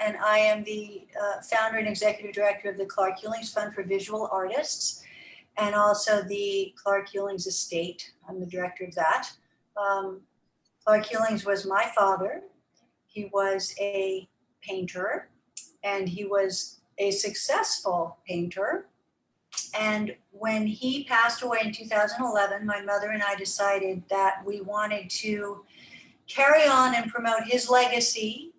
and I am the founder and executive director of the Clark Hulings Fund for Visual Artists, and also the Clark Hulings Estate. I'm the director of that. Clark Hulings was my father. He was a painter, and he was a successful painter. And when he passed away in 2011, my mother and I decided that we wanted to carry on and promote his legacy,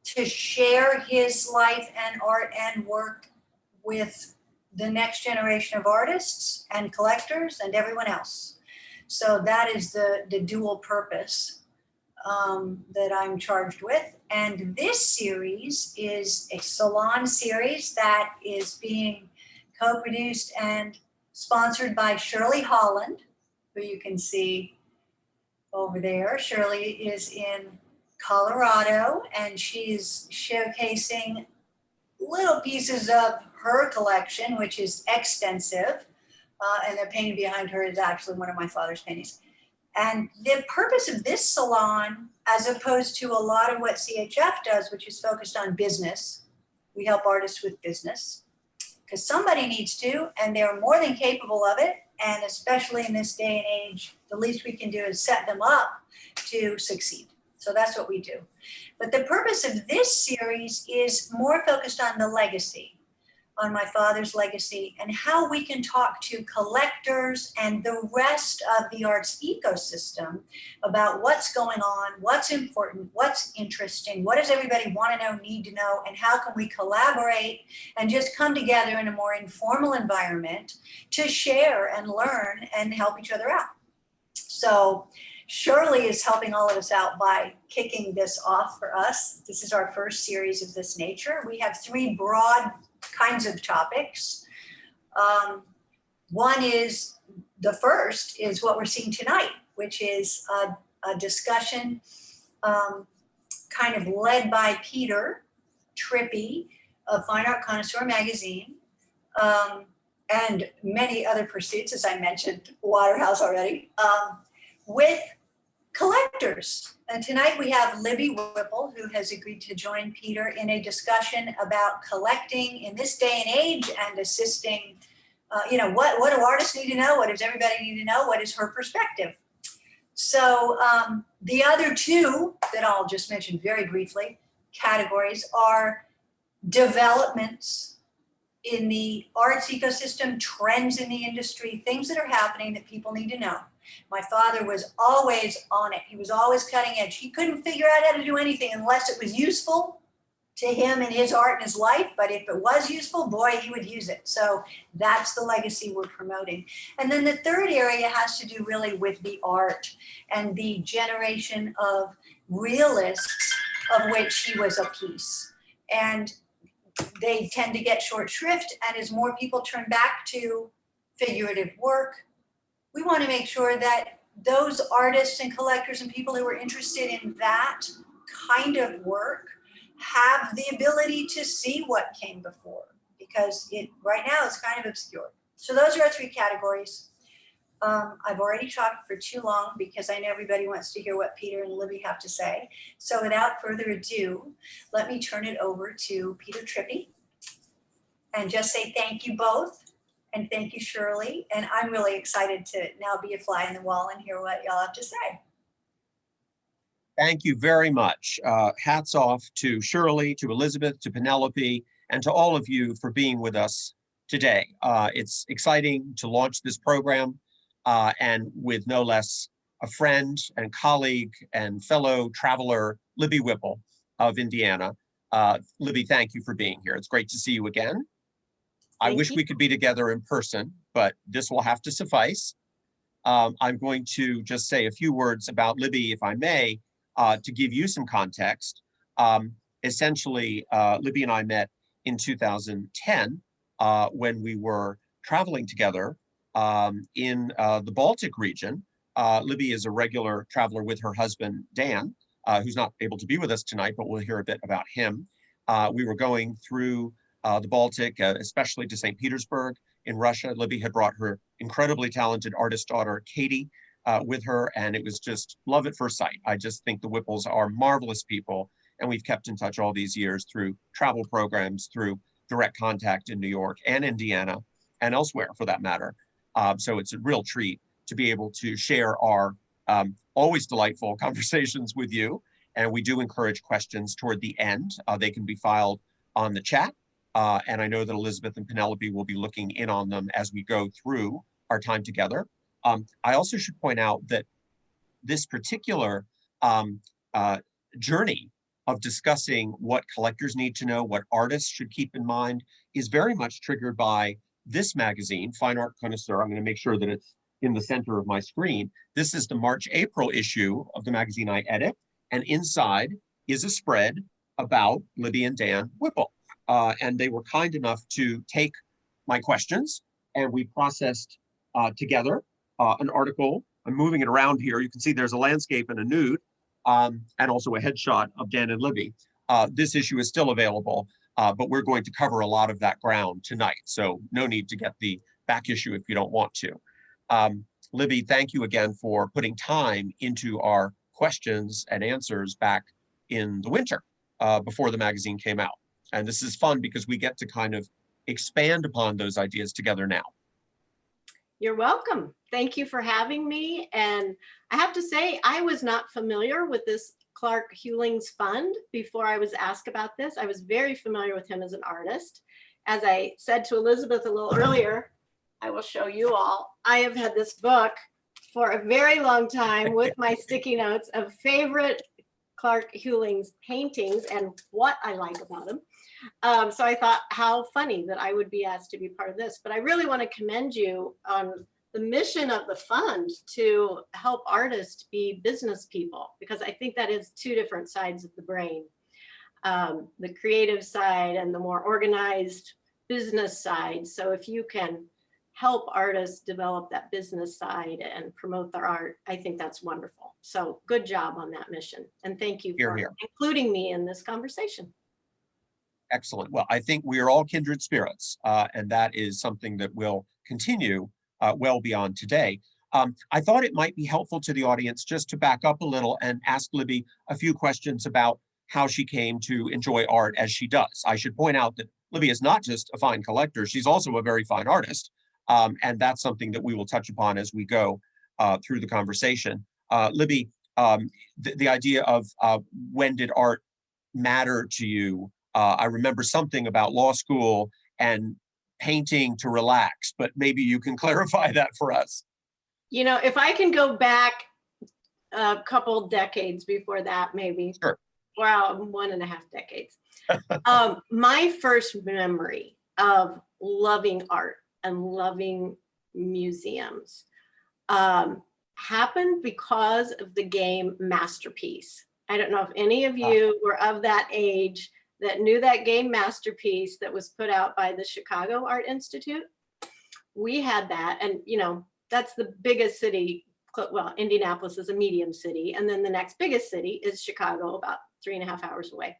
to share his life and art and work with the next generation of artists and collectors and everyone else. So that is the dual purpose that I'm charged with. And this series is a salon series that is being co-produced and sponsored by Shirley Holland, who you can see over there. Shirley is in Colorado, and she's showcasing little pieces of her collection, which is extensive. And the painting behind her is actually one of my father's paintings. And the purpose of this salon, as opposed to a lot of what CHF does, which is focused on business, we help artists with business, because somebody needs to, and they're more than capable of it. And especially in this day and age, the least we can do is set them up to succeed. So that's what we do. But the purpose of this series is more focused on the legacy, on my father's legacy, and how we can talk to collectors and the rest of the arts ecosystem about what's going on, what's important, what's interesting, what does everybody want to know, need to know, and how can we collaborate and just come together in a more informal environment to share and learn and help each other out. So Shirley is helping all of us out by kicking this off for us. This is our first series of this nature. We have three broad kinds of topics. One is, the first is what we're seeing tonight, which is a discussion kind of led by Peter Trippi of Fine Art Connoisseur magazine, and many other pursuits, as I mentioned, Waterhouse already, with collectors. And tonight we have Libby Whipple, who has agreed to join Peter in a discussion about collecting in this day and age and assisting, what do artists need to know? What does everybody need to know? What is her perspective? So the other two that I'll just mention very briefly, categories, are developments in the arts ecosystem, trends in the industry, things that are happening that people need to know. My father was always on it. He was always cutting edge. He couldn't figure out how to do anything unless it was useful to him and his art and his life. But if it was useful, boy, he would use it. So that's the legacy we're promoting. And then the third area has to do really with the art and the generation of realists, of which he was a piece. And they tend to get short shrift. And as more people turn back to figurative work, we want to make sure that those artists and collectors and people who are interested in that kind of work have the ability to see what came before, because it right now is kind of obscure. So those are our three categories. I've already talked for too long because I know everybody wants to hear what Peter and Libby have to say. So without further ado, let me turn it over to Peter Trippi and just say thank you both. And thank you, Shirley. And I'm really excited to now be a fly in the wall and hear what y'all have to say. Thank you very much. Hats off to Shirley, to Elizabeth, to Penelope, and to all of you for being with us today. It's exciting to launch this program, and with no less a friend and colleague and fellow traveler, Libby Whipple of Indiana. Libby, thank you for being here. It's great to see you again. I wish we could be together in person, but this will have to suffice. I'm going to just say a few words about Libby, if I may, to give you some context. Essentially, Libby and I met in 2010 when we were traveling together in the Baltic region. Libby is a regular traveler with her husband, Dan, who's not able to be with us tonight, but we'll hear a bit about him. We were going through the Baltic, especially to St. Petersburg in Russia. Libby had brought her incredibly talented artist daughter, Katie, with her, and it was just love at first sight. I just think the Whipples are marvelous people, And we've kept in touch all these years through travel programs, through direct contact in New York and Indiana and elsewhere for that matter. So it's a real treat to be able to share our always delightful conversations with you. And we do encourage questions toward the end. They can be filed on the chat. And I know that Elizabeth and Penelope will be looking in on them as we go through our time together. I also should point out that this particular journey of discussing what collectors need to know, what artists should keep in mind, is very much triggered by this magazine, Fine Art Connoisseur. I'm going to make sure that it's in the center of my screen. This is the March-April issue of the magazine I edit, and inside is a spread about Libby and Dan Whipple. And they were kind enough to take my questions, and we processed together an article. I'm moving it around here. You can see there's a landscape and a nude, and also a headshot of Dan and Libby. This issue is still available, but we're going to cover a lot of that ground tonight. So no need to get the back issue if you don't want to. Libby, thank you again for putting time into our questions and answers back in the winter before the magazine came out. And this is fun because we get to kind of expand upon those ideas together now. You're welcome. Thank you for having me. And I have to say, I was not familiar with this Clark Hulings fund before I was asked about this. I was very familiar with him as an artist. As I said to Elizabeth a little earlier, I will show you all. I have had this book for a very long time with my sticky notes of favorite Clark Hulings paintings and what I like about them. So I thought how funny that I would be asked to be part of this, but I really want to commend you on the mission of the fund to help artists be business people, because I think that is two different sides of the brain. The creative side and the more organized business side. So if you can help artists develop that business side and promote their art, I think that's wonderful. So good job on that mission. And thank you for including me in this conversation. Excellent. Well, I think we are all kindred spirits, and that is something that will continue well beyond today. I thought it might be helpful to the audience just to back up a little and ask Libby a few questions about how she came to enjoy art as she does. I should point out that Libby is not just a fine collector, she's also a very fine artist. And that's something that we will touch upon as we go through the conversation. Libby, the idea of when did art matter to you? I remember something about law school and painting to relax, but maybe you can clarify that for us. You know, if I can go back a couple decades before that, maybe. Sure. Well, 1.5 decades. My first memory of loving art and loving museums happened because of the game Masterpiece. I don't know if any of you were of that age that knew that game Masterpiece that was put out by the Chicago Art Institute. We had that, and you know, that's the biggest city. Well, Indianapolis is a medium city, and then the next biggest city is Chicago, about 3.5 hours away.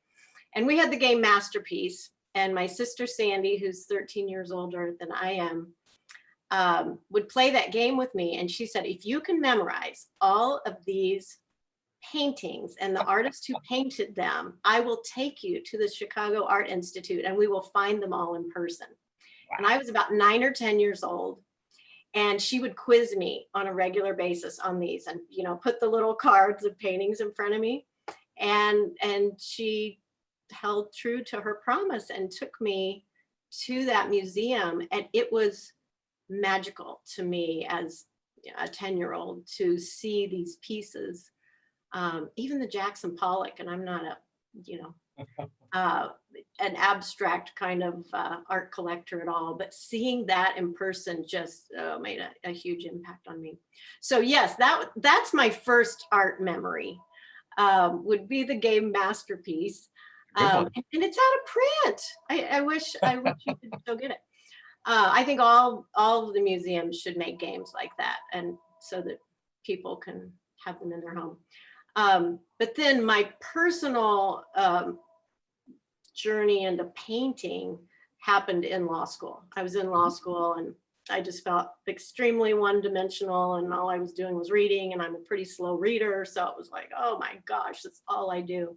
And we had the game Masterpiece, and my sister Sandy, who's 13 years older than I am, would play that game with me. And she said, if you can memorize all of these paintings and the artists who painted them, I will take you to the Chicago Art Institute and we will find them all in person. Wow. And I was about 9 or 10 years old, and she would quiz me on a regular basis on these and, you know, put the little cards of paintings in front of me. And she held true to her promise and took me to that museum. And it was magical to me as a 10-year-old to see these pieces. Even the Jackson Pollock, and I'm not a, you know, an abstract kind of art collector at all, but seeing that in person just made a huge impact on me. So yes, that's my first art memory, would be the game Masterpiece. And it's out of print. I wish you could still get it. I think all of the museums should make games like that, and so that people can have them in their home. But then my personal journey into painting happened in law school. I was in law school and I just felt extremely one-dimensional, and all I was doing was reading, and I'm a pretty slow reader. So it was like, oh my gosh, that's all I do.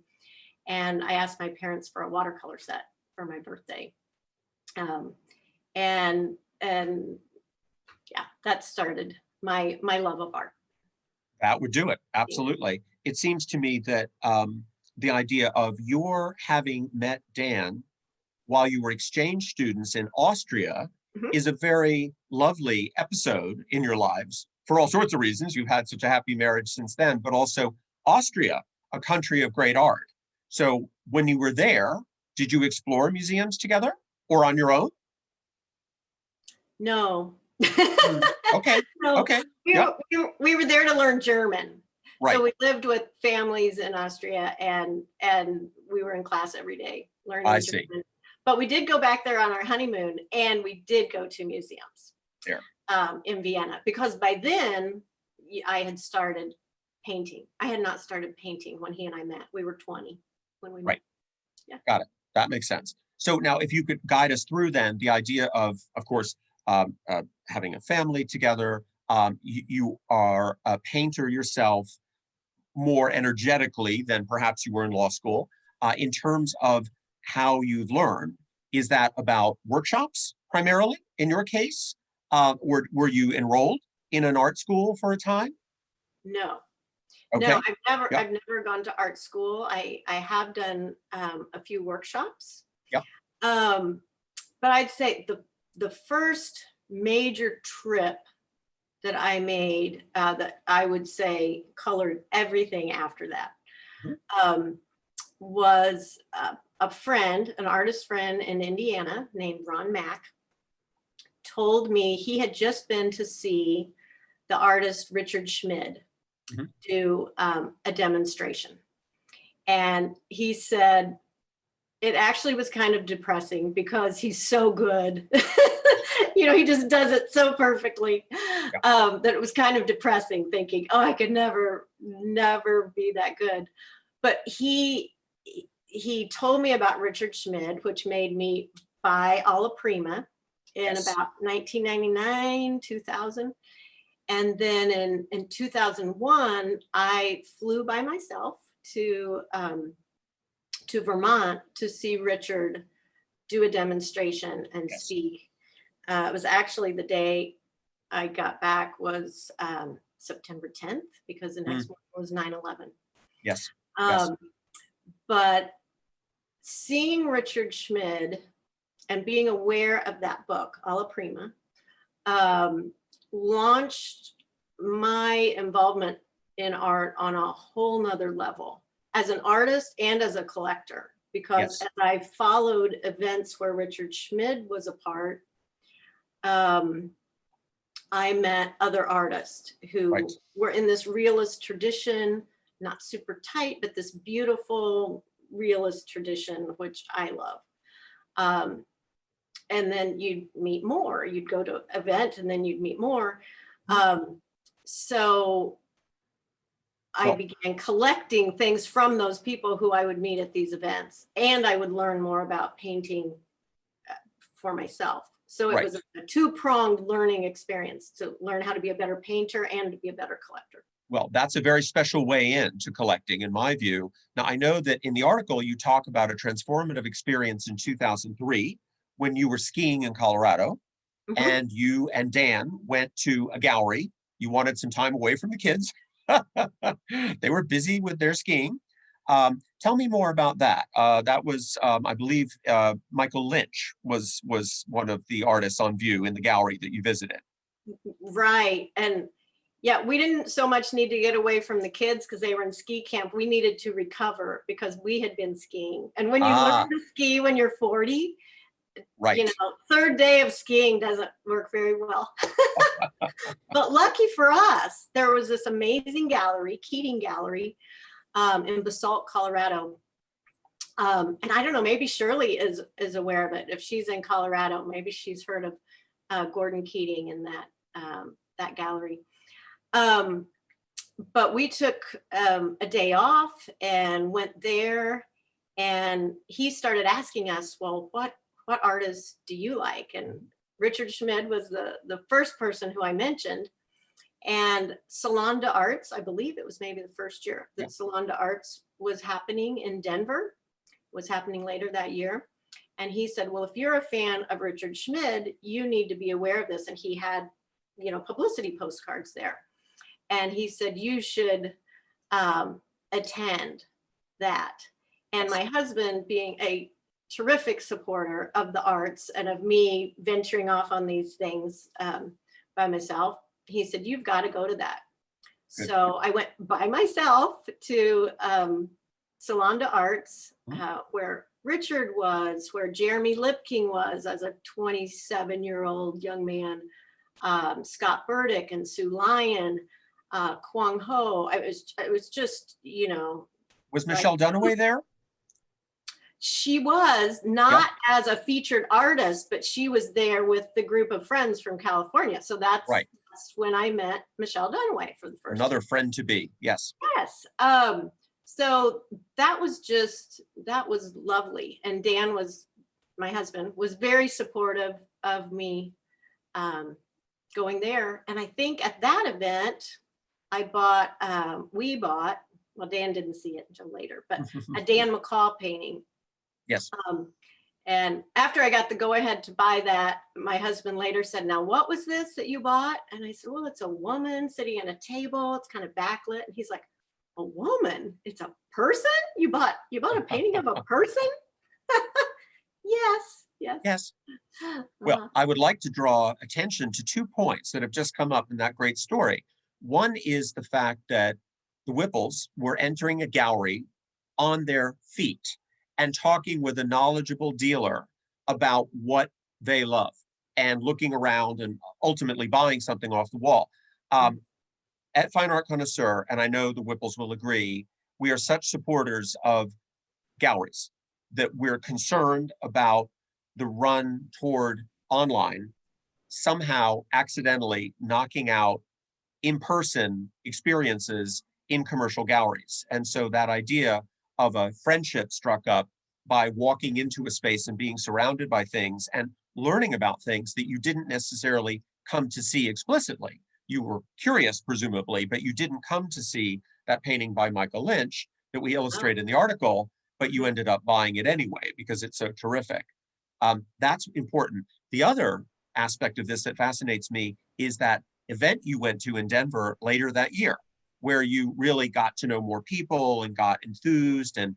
And I asked my parents for a watercolor set for my birthday. And yeah, that started my love of art. That would do it. Absolutely. It seems to me that the idea of your having met Dan while you were exchange students in Austria Mhm. is a very lovely episode in your lives for all sorts of reasons. You've had such a happy marriage since then, but also Austria, a country of great art. So when you were there, did you explore museums together or on your own? No. Okay. No, Okay. Yep. we were there to learn German. Right. So we lived with families in Austria, and we were in class every day learning I see. German. But we did go back there on our honeymoon, and we did go to museums There. In Vienna, because by then I had started painting. I had not started painting when he and I met. We were 20 when we met. Right. Yeah. Got it. That makes sense. So now if you could guide us through then the idea of course, having a family together, you are a painter yourself more energetically than perhaps you were in law school. In terms of how you've learned, is that about workshops primarily in your case? Were you enrolled in an art school for a time? No. Okay. No, Yep. I've never gone to art school. I have done a few workshops. Yep. But I'd say the first major trip that I made that I would say colored everything after that was a friend, an artist friend in Indiana named Ron Mack, told me he had just been to see the artist Richard Schmid do a demonstration. And he said, it actually was kind of depressing because he's so good. You know, he just does it so perfectly that it was kind of depressing thinking, oh, I could never be that good. But he told me about Richard Schmid, which made me buy Alla Prima in about 1999, 2000. And then in 2001, I flew by myself to Vermont to see Richard do a demonstration and speak. It was actually the day I got back was September 10th, because the next one was 9/11. Yes. But seeing Richard Schmid and being aware of that book, Alla Prima, launched my involvement in art on a whole nother level as an artist and as a collector, because as I followed events where Richard Schmid was a part, I met other artists who were in this realist tradition, not super tight, but this beautiful realist tradition, which I love. And then you'd meet more, you'd go to an event and then you'd meet more. So I began collecting things from those people who I would meet at these events, and I would learn more about painting for myself. So it was a two-pronged learning experience to learn how to be a better painter and to be a better collector. Well, that's a very special way into collecting, in my view. Now, I know that in the article, you talk about a transformative experience in 2003 when you were skiing in Colorado, and you and Dan went to a gallery. You wanted some time away from the kids. They were busy with their skiing. Tell me more about that. That was, I believe, Michael Lynch was one of the artists on view in the gallery that you visited. Right. And yeah, we didn't so much need to get away from the kids because they were in ski camp. We needed to recover because we had been skiing. And when you learn to ski when you're 40, you know, third day of skiing doesn't work very well. But lucky for us, there was this amazing gallery, Keating Gallery, in Basalt, Colorado. And I don't know, maybe Shirley is aware of it. If she's in Colorado, maybe she's heard of Gordon Keating in that gallery. But we took a day off and went there, and he started asking us, well, what artists do you like? And Richard Schmid was the first person who I mentioned. And Salon d'Arts, I believe it was maybe the first year that Salon d'Arts was happening in Denver. was happening later that year. And he said, well, if you're a fan of Richard Schmid, you need to be aware of this. And he had, publicity postcards there. And he said, you should attend that. And my husband, being a terrific supporter of the arts and of me venturing off on these things by myself, he said, you've got to go to that. Good. So I went by myself to Salon d'Arts, where Richard was, where Jeremy Lipking was as a 27-year-old young man, Scott Burdick and Sue Lyon, Kwang Ho. It was just, Was Michelle Dunaway there? She was not as a featured artist, but she was there with the group of friends from California. So that's when I met Michelle Dunaway for the first Another time. Friend to be, yes. Yes. So that was lovely. And Dan my husband was very supportive of me going there. And I think at that event, we bought, well, Dan didn't see it until later, but a Dan McCall painting. Yes. And after I got the go ahead to buy that, my husband later said, now, what was this that you bought? And I said, well, it's a woman sitting at a table. It's kind of backlit. And he's like, a woman? It's a person? You bought a painting of a person? Yes. Well, I would like to draw attention to 2 points that have just come up in that great story. One is the fact that the Whipples were entering a gallery on their feet and talking with a knowledgeable dealer about what they love and looking around and ultimately buying something off the wall. At Fine Art Connoisseur, and I know the Whipples will agree, we are such supporters of galleries that we're concerned about the run toward online somehow accidentally knocking out in-person experiences in commercial galleries. And so that idea of a friendship struck up by walking into a space and being surrounded by things and learning about things that you didn't necessarily come to see explicitly. You were curious, presumably, but you didn't come to see that painting by Michael Lynch that we illustrate in the article, but you ended up buying it anyway because it's so terrific. That's important. The other aspect of this that fascinates me is that event you went to in Denver later that year, where you really got to know more people and got enthused and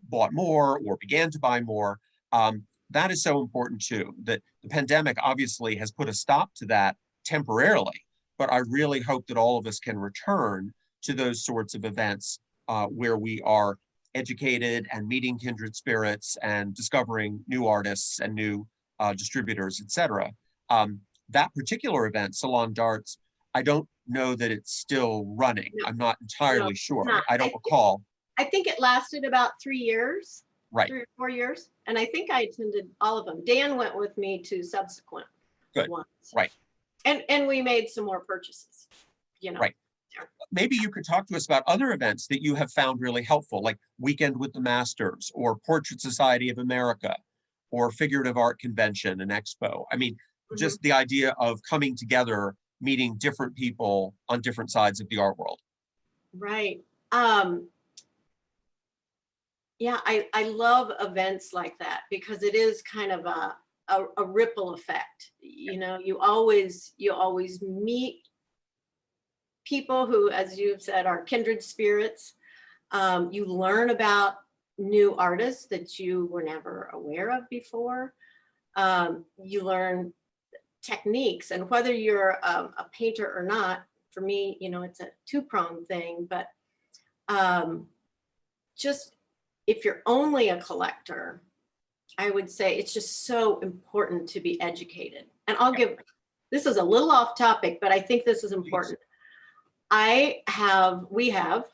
bought more or began to buy more. That is so important too, that the pandemic obviously has put a stop to that temporarily, but I really hope that all of us can return to those sorts of events where we are educated and meeting kindred spirits and discovering new artists and new distributors, etc. That particular event, Salon d'Arts, I don't know that it's still running. No. I'm not entirely sure. I don't recall. I think it lasted about 3 years, right? 3 or 4 years. And I think I attended all of them. Dan went with me to subsequent ones. Right. And we made some more purchases, Right. Maybe you could talk to us about other events that you have found really helpful, like Weekend with the Masters or Portrait Society of America or Figurative Art Convention and Expo. I mean, just the idea of coming together, meeting different people on different sides of the art world. Right. Yeah, I love events like that because it is kind of a ripple effect. You always meet people who, as you've said, are kindred spirits. You learn about new artists that you were never aware of before. You learn techniques, and whether you're a painter or not, for me, it's a two-pronged thing, but just if you're only a collector, I would say it's just so important to be educated. And this is a little off topic, but I think this is important. We have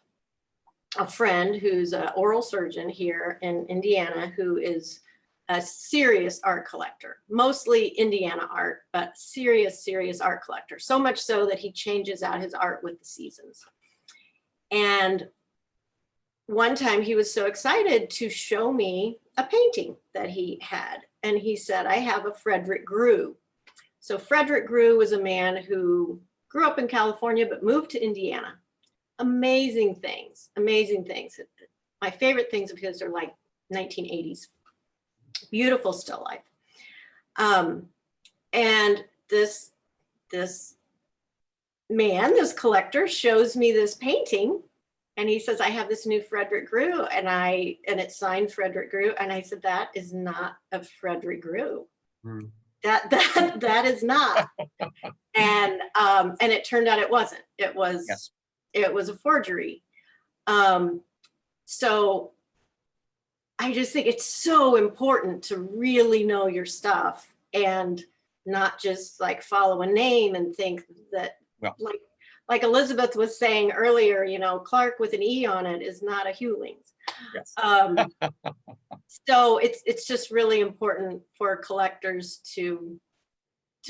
a friend who's an oral surgeon here in Indiana who is a serious art collector, mostly Indiana art, but serious art collector. So much so that he changes out his art with the seasons. And one time he was so excited to show me a painting that he had. And he said, I have a Frederick Grew. So Frederick Grew was a man who grew up in California, but moved to Indiana. Amazing things. My favorite things of his are like 1980s. Beautiful still life. And this man, this collector, shows me this painting, and he says, I have this new Frederick Grew, and it's signed Frederick Grew. And I said, that is not a Frederick Grew. That is not. And it turned out it wasn't. It was, Yes. It was a forgery. So I just think it's so important to really know your stuff and not just like follow a name and think that, well, like Elizabeth was saying earlier, you know, Clark with an E on it is not a Hulings. Yes. So it's just really important for collectors to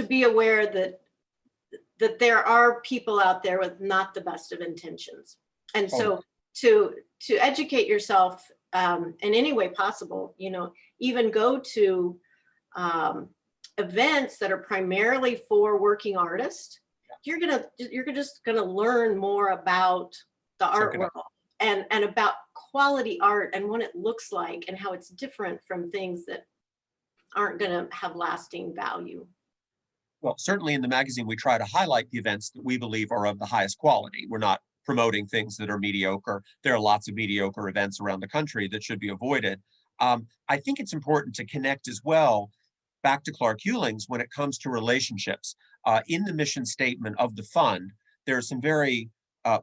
be aware that there are people out there with not the best of intentions. And so to educate yourself in any way possible, you know, even go to events that are primarily for working artists. You're just gonna learn more about the art world and about quality art and what it looks like and how it's different from things that aren't gonna have lasting value. Well, certainly in the magazine, we try to highlight the events that we believe are of the highest quality. We're not promoting things that are mediocre. There are lots of mediocre events around the country that should be avoided. I think it's important to connect as well back to Clark Hulings when it comes to relationships. In the mission statement of the fund, there's some very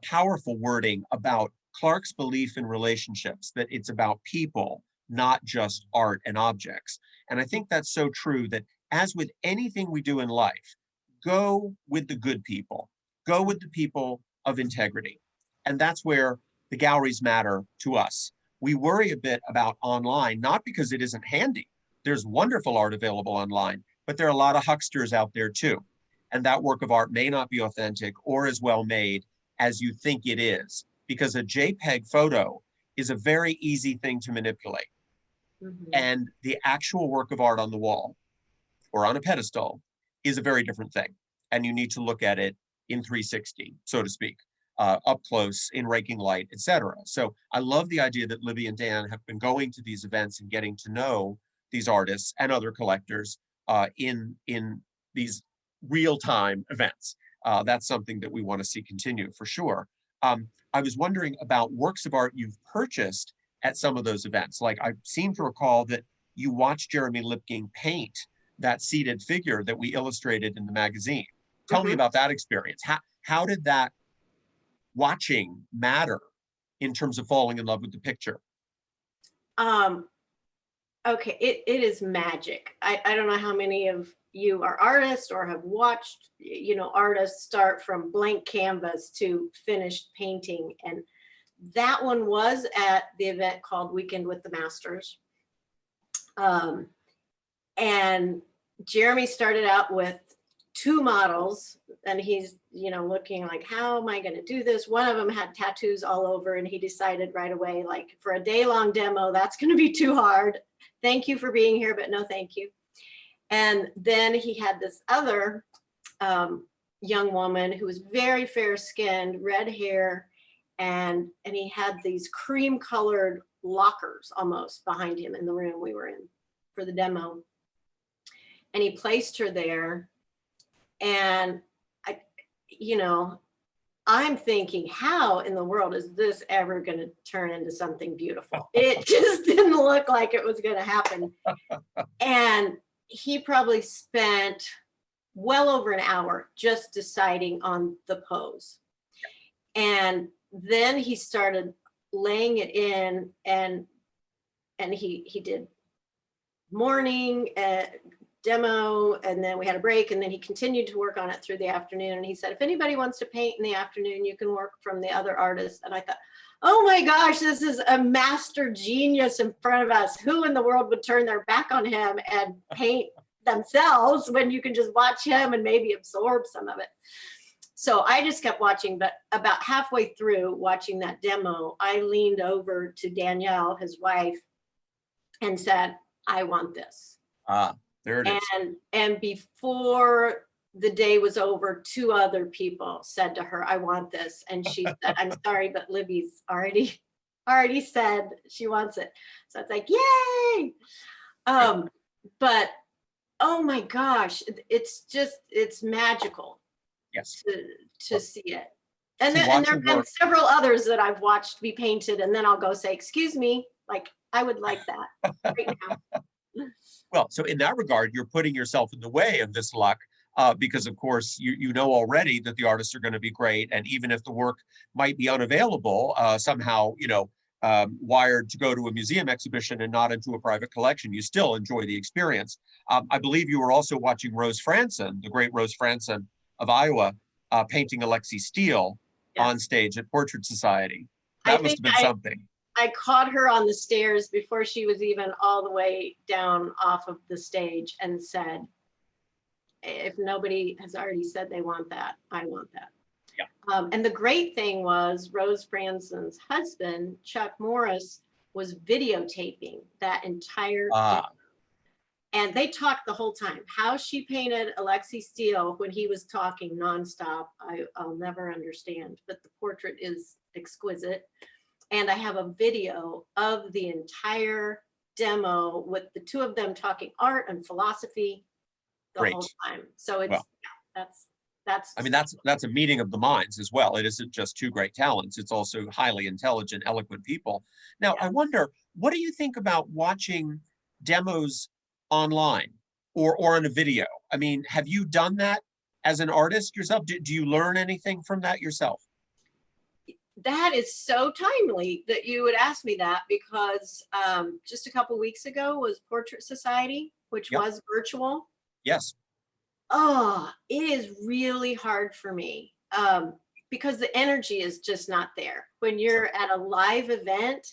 powerful wording about Clark's belief in relationships, that it's about people, not just art and objects. And I think that's so true, that as with anything we do in life, go with the good people, go with the people of integrity. And that's where the galleries matter to us. We worry a bit about online, not because it isn't handy. There's wonderful art available online, but there are a lot of hucksters out there too. And that work of art may not be authentic or as well made as you think it is, because a JPEG photo is a very easy thing to manipulate. Mm-hmm. And the actual work of art on the wall or on a pedestal is a very different thing. And you need to look at it in 360, so to speak, up close, in raking light, etc. So I love the idea that Libby and Dan have been going to these events and getting to know these artists and other collectors in these real-time events. That's something that we want to see continue for sure. I was wondering about works of art you've purchased at some of those events. Like, I seem to recall that you watched Jeremy Lipking paint that seated figure that we illustrated in the magazine. Tell me about that experience. How did that watching matter in terms of falling in love with the picture? Okay, it is magic. I don't know how many of you are artists or have watched, you know, artists start from blank canvas to finished painting. And that one was at the event called Weekend with the Masters. And Jeremy started out with 2 models, and he's, you know, looking like, how am I going to do this? One of them had tattoos all over, and he decided right away, like, for a day-long demo, that's going to be too hard. Thank you for being here, but no thank you. And then he had this other young woman who was very fair-skinned, red hair, and he had these cream-colored lockers almost behind him in the room we were in for the demo. And he placed her there. And I'm thinking, how in the world is this ever going to turn into something beautiful? It just didn't look like it was going to happen. And he probably spent well over an hour just deciding on the pose. And then he started laying it in, and he did morning demo, and then we had a break, and then he continued to work on it through the afternoon. And he said, if anybody wants to paint in the afternoon, you can work from the other artists. And I thought, oh my gosh, this is a master genius in front of us. Who in the world would turn their back on him and paint themselves when you can just watch him and maybe absorb some of it? So I just kept watching, but about halfway through watching that demo, I leaned over to Danielle, his wife, and said, I want this. There it is. And before the day was over, 2 other people said to her, I want this. And she said, I'm sorry, but Libby's already already said she wants it. So it's like, yay. But oh my gosh, it's magical Yes. to see it. And To there watch have her been work. several others that I've watched be painted, and then I'll go say, excuse me, like I would like that right now. Well, so in that regard, you're putting yourself in the way of this luck, because of course you know already that the artists are going to be great, and even if the work might be unavailable, somehow wired to go to a museum exhibition and not into a private collection, you still enjoy the experience. I believe you were also watching Rose Franson, the great Rose Franson of Iowa, painting Alexi Steele on stage at Portrait Society. That must have been something. I caught her on the stairs before she was even all the way down off of the stage and said, if nobody has already said they want that, I want that. Yeah. And the great thing was Rose Franson's husband, Chuck Morris, was videotaping that entire and they talked the whole time. How she painted Alexi Steele when he was talking nonstop, I'll never understand, but the portrait is exquisite. And I have a video of the entire demo with the two of them talking art and philosophy the whole time. So it's, that's I mean, that's a meeting of the minds as well. It isn't just two great talents. It's also highly intelligent, eloquent people. Now, I wonder, what do you think about watching demos online or on a video? I mean, have you done that as an artist yourself? Do you learn anything from that yourself? That is so timely that you would ask me that, because just a couple weeks ago was Portrait Society, which was virtual. Yes. Oh, it is really hard for me because the energy is just not there. When you're at a live event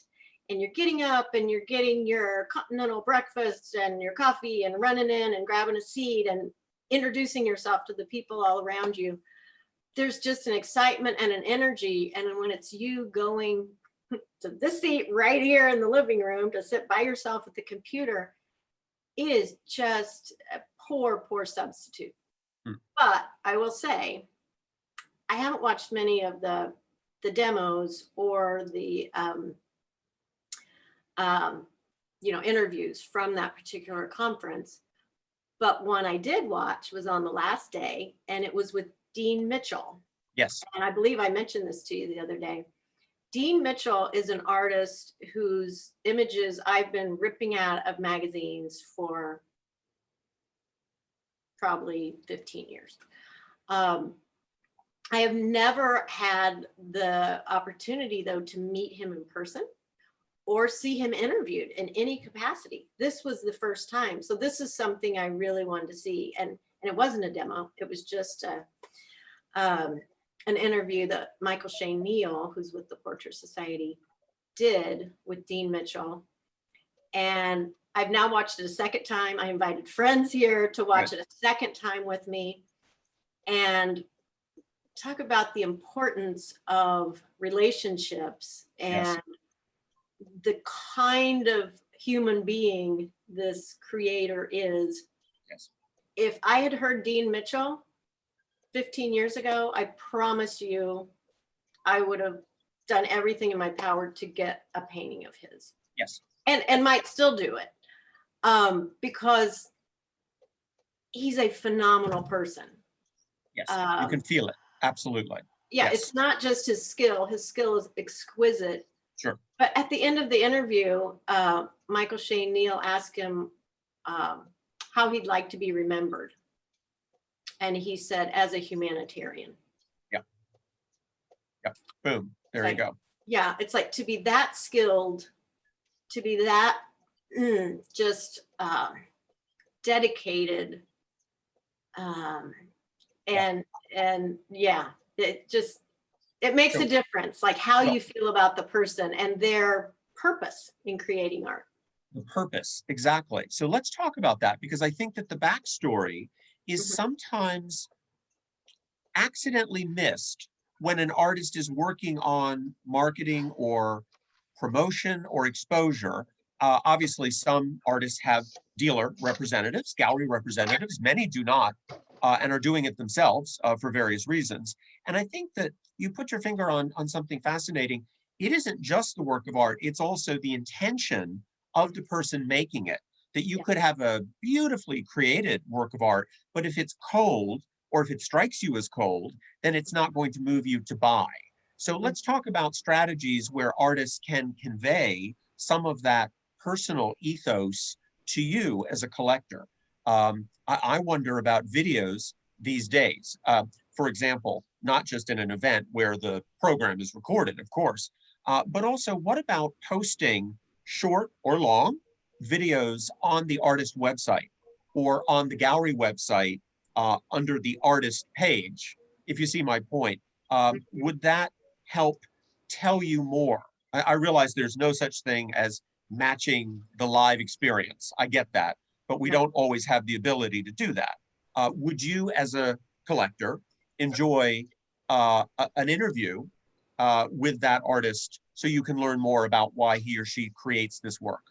and you're getting up and you're getting your continental breakfast and your coffee and running in and grabbing a seat and introducing yourself to the people all around you, there's just an excitement and an energy. And when it's you going to this seat right here in the living room to sit by yourself at the computer, it is just a poor substitute. But I will say, I haven't watched many of the demos or the interviews from that particular conference. But one I did watch was on the last day, and it was with Dean Mitchell. Yes. And I believe I mentioned this to you the other day. Dean Mitchell is an artist whose images I've been ripping out of magazines for probably 15 years. I have never had the opportunity, though, to meet him in person or see him interviewed in any capacity. This was the first time. So this is something I really wanted to see. And it wasn't a demo. It was just an interview that Michael Shane Neal, who's with the Portrait Society, did with Dean Mitchell. And I've now watched it a second time. I invited friends here to watch it a second time with me. And talk about the importance of relationships and the kind of human being this creator is. Yes. If I had heard Dean Mitchell 15 years ago, I promise you, I would have done everything in my power to get a painting of his. Yes. And might still do it because he's a phenomenal person. Yes, you can feel it. Absolutely. Yeah, yes. It's not just his skill. His skill is exquisite. Sure. But at the end of the interview, Michael Shane Neal asked him how he'd like to be remembered. And he said, as a humanitarian. Yeah. Yeah. Boom. There you go. Yeah. It's like to be that skilled, to be that just dedicated. And yeah, it makes a difference, like how you feel about the person and their purpose in creating art. The purpose, exactly. So let's talk about that, because I think that the backstory is sometimes accidentally missed when an artist is working on marketing or promotion or exposure. Obviously, some artists have dealer representatives, gallery representatives. Many do not, and are doing it themselves for various reasons. And I think that you put your finger on something fascinating. it isn't just the work of art, it's also the intention of the person making it. That you could have a beautifully created work of art, but if it's cold, or if it strikes you as cold, then it's not going to move you to buy. So let's talk about strategies where artists can convey some of that personal ethos to you as a collector. I wonder about videos these days. For example, not just in an event where the program is recorded, of course, but also what about posting short or long videos on the artist website or on the gallery website under the artist page? If you see my point, would that help tell you more? I realize there's no such thing as matching the live experience. I get that, but we don't always have the ability to do that. Would you, as a collector, enjoy an interview with that artist so you can learn more about why he or she creates this work?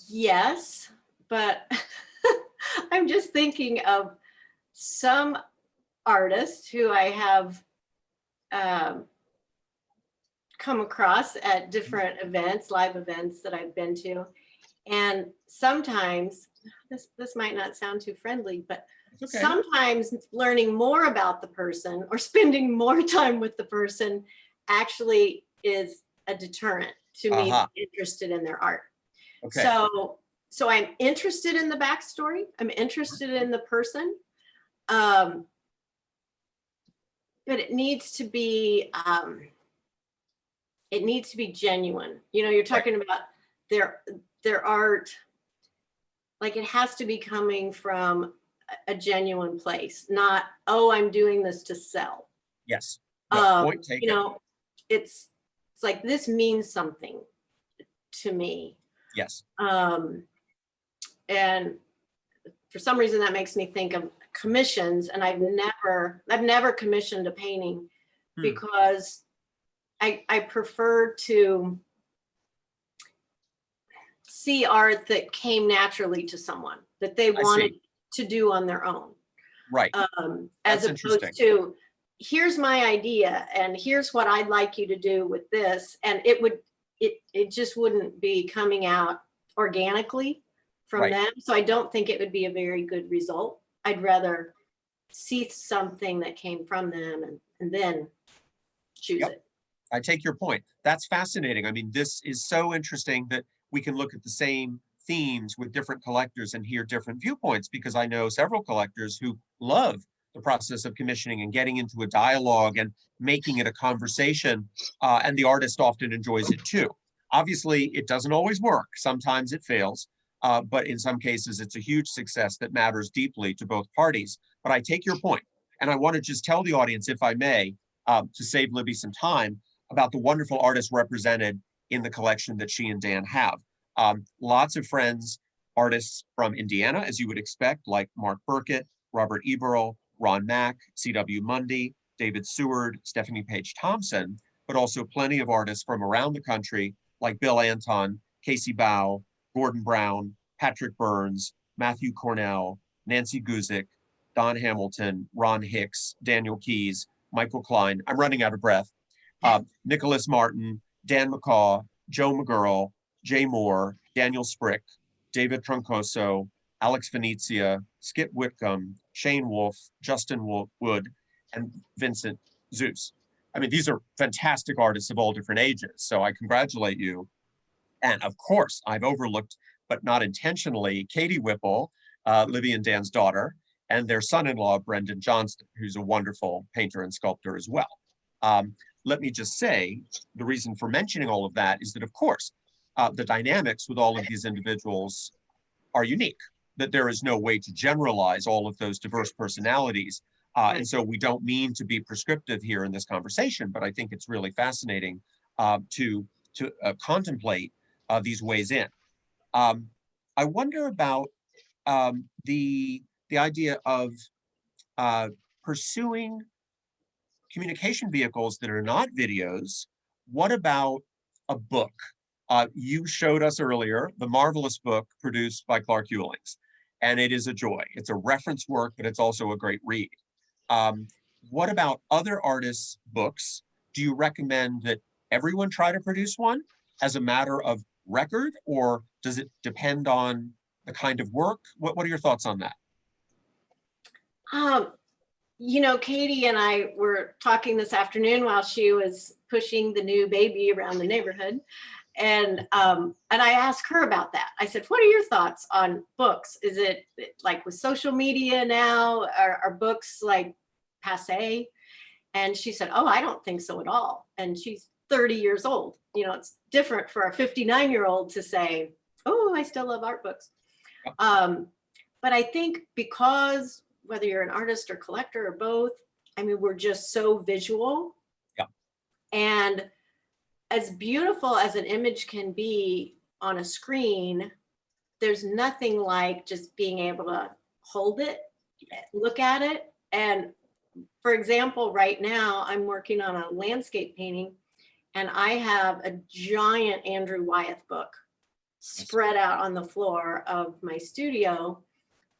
Yes, but I'm just thinking of some artists who I have come across at different events, live events that I've been to. And sometimes, this might not sound too friendly, but Okay. sometimes learning more about the person or spending more time with the person actually is a deterrent to me being interested in their art. Okay. So I'm interested in the backstory. I'm interested in the person. But it needs to be genuine. You know, you're talking about their art, like it has to be coming from a genuine place, not, oh, I'm doing this to sell. Yes. No, point taken. You know, it's like, this means something to me. Yes. And for some reason that makes me think of commissions, and I've never commissioned a painting because I prefer to see art that came naturally to someone, that they wanted to do on their own. Right. As opposed to, here's my idea and here's what I'd like you to do with this. And it just wouldn't be coming out organically from them. So I don't think it would be a very good result. I'd rather see something that came from them and then choose it. I take your point. That's fascinating. I mean, this is so interesting that we can look at the same themes with different collectors and hear different viewpoints, because I know several collectors who love the process of commissioning and getting into a dialogue and making it a conversation, and the artist often enjoys it too. Obviously, it doesn't always work. Sometimes it fails, but in some cases, it's a huge success that matters deeply to both parties. But I take your point, and I want to just tell the audience, if I may, to save Libby some time, about the wonderful artists represented in the collection that she and Dan have. Lots of friends, artists from Indiana, as you would expect, like Mark Burkett, Robert Eberl, Ron Mack, C.W. Mundy, David Seward, Stephanie Paige Thompson, but also plenty of artists from around the country, like Bill Anton, Casey Bow, Gordon Brown, Patrick Burns, Matthew Cornell, Nancy Guzik, Don Hamilton, Ron Hicks, Daniel Keyes, Michael Klein. I'm running out of breath. Nicholas Martin, Dan McCaw, Joe McGurl, Jay Moore, Daniel Sprick, David Troncoso, Alex Venezia, Skip Whitcomb, Shane Wolfe, Justin Wood, and Vincent Zeus. I mean, these are fantastic artists of all different ages, so I congratulate you. And of course, I've overlooked, but not intentionally, Katie Whipple, Libby and Dan's daughter, and their son-in-law, Brendan Johnston, who's a wonderful painter and sculptor as well. Let me just say, the reason for mentioning all of that is that, of course, the dynamics with all of these individuals are unique, that there is no way to generalize all of those diverse personalities. And so we don't mean to be prescriptive here in this conversation, but I think it's really fascinating to contemplate these ways in. I wonder about the idea of pursuing communication vehicles that are not videos. What about a book? You showed us earlier the marvelous book produced by Clark Hulings, and it is a joy. It's a reference work, but it's also a great read. What about other artists' books? Do you recommend that everyone try to produce one as a matter of record, or does it depend on the kind of work? What are your thoughts on that? You know, Katie and I were talking this afternoon while she was pushing the new baby around the neighborhood. And I asked her about that. I said, what are your thoughts on books? Is it like with social media now, are books like passe? And she said, oh, I don't think so at all. And she's 30 years old. You know, it's different for a 59-year-old to say, oh, I still love art books. But I think because whether you're an artist or collector or both, I mean, we're just so visual. Yeah. And as beautiful as an image can be on a screen, there's nothing like just being able to hold it, look at it. And for example, right now I'm working on a landscape painting and I have a giant Andrew Wyeth book spread out on the floor of my studio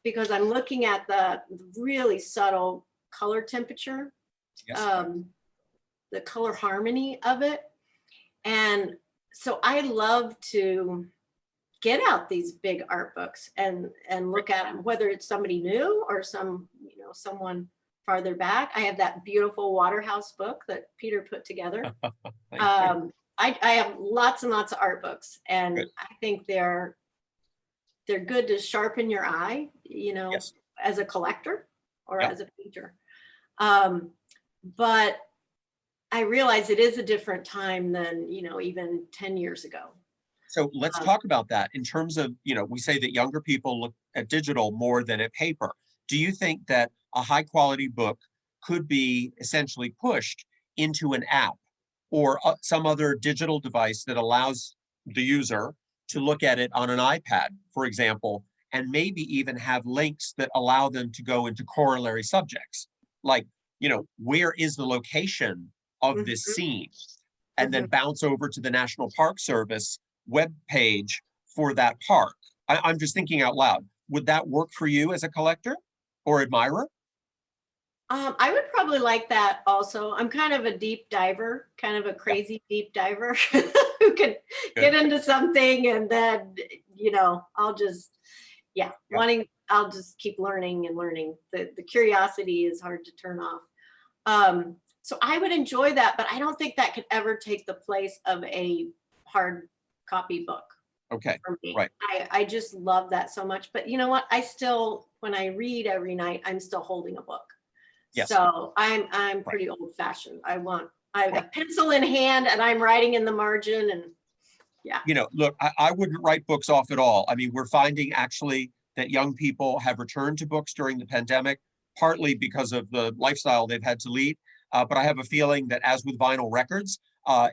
because I'm looking at the really subtle color temperature, Yes. the color harmony of it. And so I love to get out these big art books and look at them, whether it's somebody new or someone farther back. I have that beautiful Waterhouse book that Peter put together. I have lots and lots of art books, and Good. I think they're good to sharpen your eye, you know, Yes. as a collector or Yep. as a painter. But I realize it is a different time than, you know, even 10 years ago. So let's talk about that in terms of, you know, we say that younger people look at digital more than at paper. Do you think that a high quality book could be essentially pushed into an app or some other digital device that allows the user to look at it on an iPad, for example, and maybe even have links that allow them to go into corollary subjects, like, you know, where is the location of this scene, and then bounce over to the National Park Service web page for that park. I'm just thinking out loud. Would that work for you as a collector or admirer? I would probably like that also. I'm kind of a deep diver, kind of a crazy deep diver who can get into something and then, you know, I'll just keep learning and learning. The curiosity is hard to turn off. So I would enjoy that, but I don't think that could ever take the place of a hard copy book. Okay, for me. right. I just love that so much. But you know what? When I read every night, I'm still holding a book. Yes. So I'm pretty old fashioned. I have a pencil in hand and I'm writing in the margin and yeah. You know, look, I wouldn't write books off at all. I mean, we're finding actually that young people have returned to books during the pandemic, partly because of the lifestyle they've had to lead. But I have a feeling that as with vinyl records,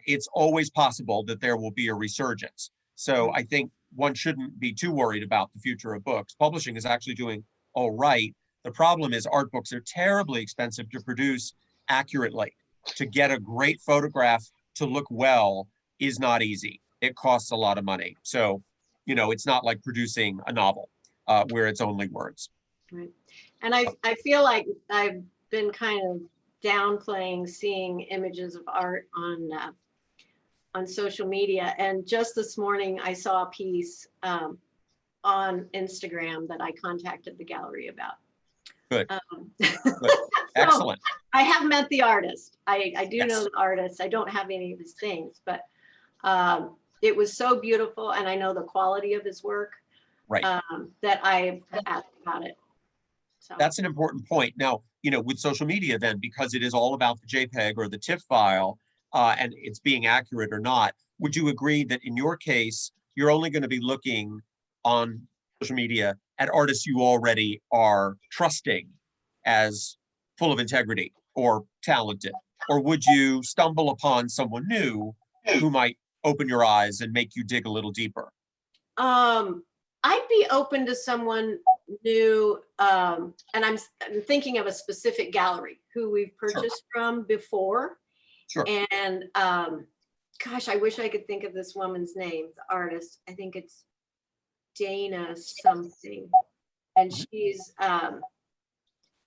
it's always possible that there will be a resurgence. So I think one shouldn't be too worried about the future of books. Publishing is actually doing all right. The problem is art books are terribly expensive to produce accurately. To get a great photograph to look well is not easy. It costs a lot of money. So, you know, it's not like producing a novel where it's only words. Right. And I feel like I've been kind of downplaying seeing images of art on social media. And just this morning, I saw a piece on Instagram that I contacted the gallery about. Good. Good. So Excellent. I have met the artist. I do Yes. know the artist. I don't have any of his things, but it was so beautiful. And I know the quality of his work Right. that I asked about it. So That's an important point. Now, you know, with social media then, because it is all about the JPEG or the TIFF file, and it's being accurate or not, would you agree that in your case, you're only going to be looking on social media at artists you already are trusting as full of integrity or talented? Or would you stumble upon someone new who might open your eyes and make you dig a little deeper? I'd be open to someone new, and I'm thinking of a specific gallery who we've purchased from before. Sure. And gosh, I wish I could think of this woman's name, the artist. I think it's Dana something. And she's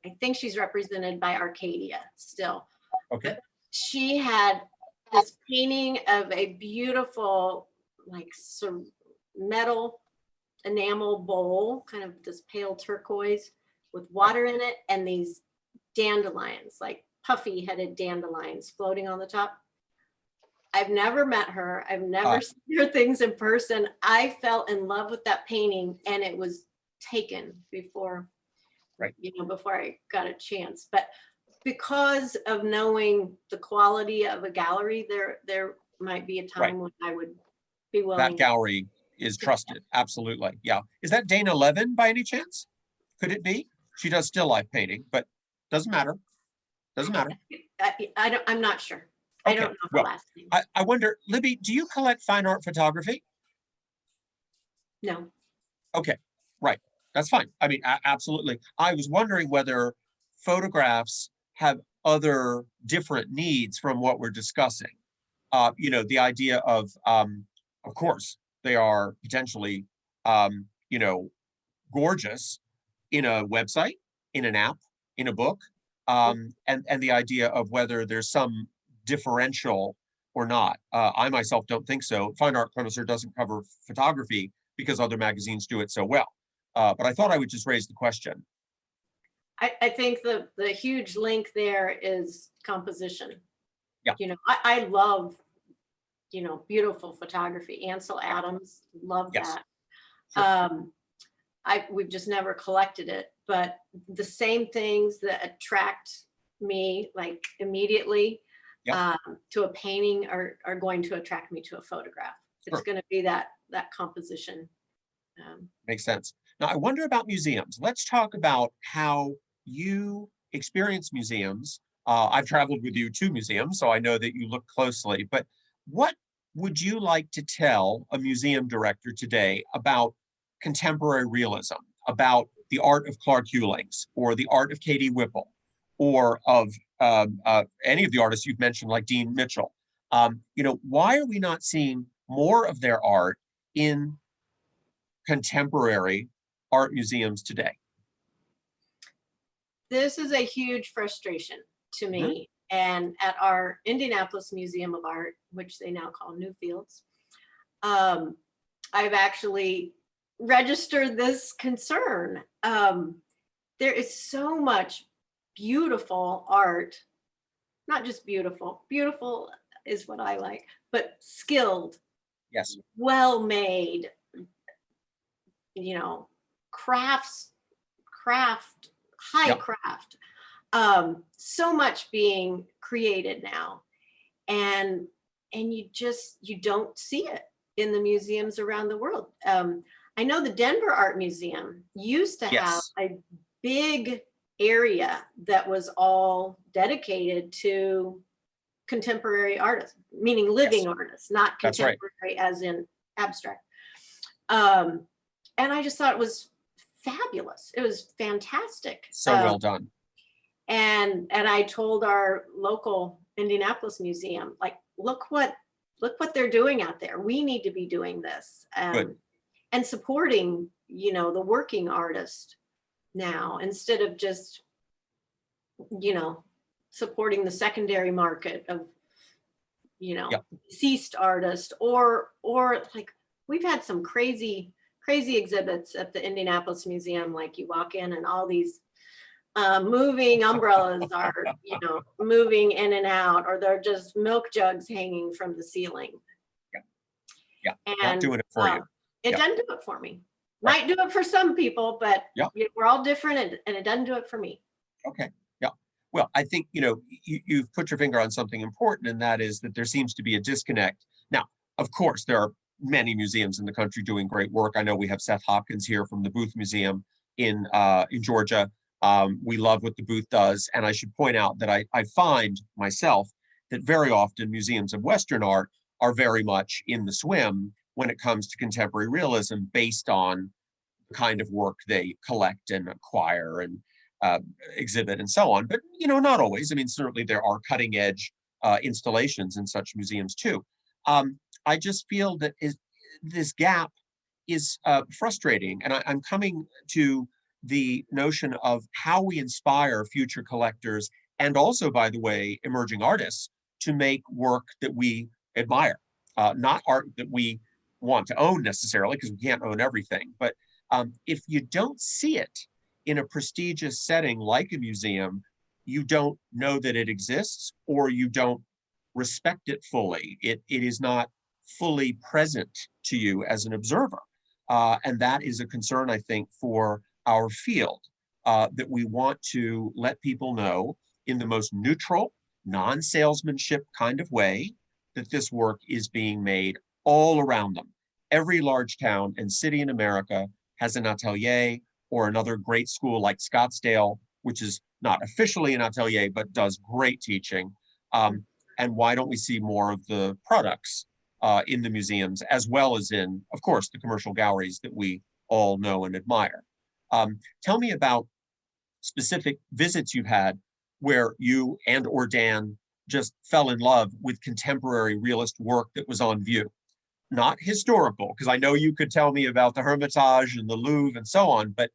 I think she's represented by Arcadia still. Okay. She had this painting of a beautiful, like, metal enamel bowl, kind of this pale turquoise with water in it, and these dandelions, like puffy headed dandelions floating on the top. I've never met her. I've never seen her things in person. I fell in love with that painting, and it was taken before, before I got a chance. But because of knowing the quality of a gallery, there might be a time when I would be willing. That gallery is trusted. Absolutely. Yeah. Is that Dana Levin by any chance? Could it be? She does still life painting, but doesn't matter. Doesn't matter. I'm not sure. Okay. I don't know her Well, last name. I wonder, Libby, do you collect fine art photography? No. Okay. Right. That's fine. I mean, absolutely. I was wondering whether photographs have other different needs from what we're discussing. The idea of course, they are potentially, gorgeous in a website, in an app, in a book, and the idea of whether there's some differential or not. I myself don't think so. Fine Art Connoisseur doesn't cover photography because other magazines do it so well. But I thought I would just raise the question. I think the huge link there is composition. Yeah. I love, beautiful photography. Ansel Adams, love Yes. that. Sure. We've just never collected it, but the same things that attract me like immediately to a painting are going to attract me to a photograph. It's going to be that composition. Makes sense. Now, I wonder about museums. Let's talk about how you experience museums. I've traveled with you to museums, so I know that you look closely, but what would you like to tell a museum director today about contemporary realism, about the art of Clark Hulings, or the art of Katie Whipple, or of any of the artists you've mentioned, like Dean Mitchell? Why are we not seeing more of their art in contemporary art museums today? This is a huge frustration to me. And at our Indianapolis Museum of Art, which they now call Newfields, I've actually registered this concern. There is so much beautiful art, not just beautiful is what I like, but skilled, Yes, well-made, craft, high craft. So much being created now, and you don't see it in the museums around the world. I know the Denver Art Museum used to have a big area that was all dedicated to contemporary artists, meaning living artists, not contemporary as in abstract. And I just thought it was fabulous. It was fantastic. So well done. And I told our local Indianapolis museum, like, look what they're doing out there. We need to be doing this, and supporting, the working artist now, instead of just, supporting the secondary market of, deceased artists, or like, we've had some crazy exhibits at the Indianapolis Museum. Like, you walk in and all these moving umbrellas are, moving in and out, or they're just milk jugs hanging from the ceiling. Yeah. And not doing it for you. It doesn't do it for me. Might do it for some people, but we're all different, and it doesn't do it for me. Okay. Yeah. Well, I think, you've put your finger on something important, and that is that there seems to be a disconnect. Now, of course, there are many museums in the country doing great work. I know we have Seth Hopkins here from the Booth Museum in Georgia. We love what the Booth does. And I should point out that I find myself that very often museums of Western art are very much in the swim when it comes to contemporary realism, based on the kind of work they collect and acquire and exhibit and so on. But, not always. I mean, certainly there are cutting edge installations in such museums too. I just feel that this gap is frustrating. And I'm coming to the notion of how we inspire future collectors and also, by the way, emerging artists to make work that we admire, not art that we want to own necessarily, because we can't own everything. But if you don't see it in a prestigious setting like a museum, you don't know that it exists, or you don't respect it fully. It is not fully present to you as an observer. And that is a concern, I think, for our field, that we want to let people know in the most neutral, non-salesmanship kind of way that this work is being made all around them. Every large town and city in America has an atelier, or another great school like Scottsdale, which is not officially an atelier, but does great teaching. And why don't we see more of the products in the museums, as well as in, of course, the commercial galleries that we all know and admire? Tell me about specific visits you've had where you and or Dan just fell in love with contemporary realist work that was on view. Not historical, because I know you could tell me about the Hermitage and the Louvre and so on, but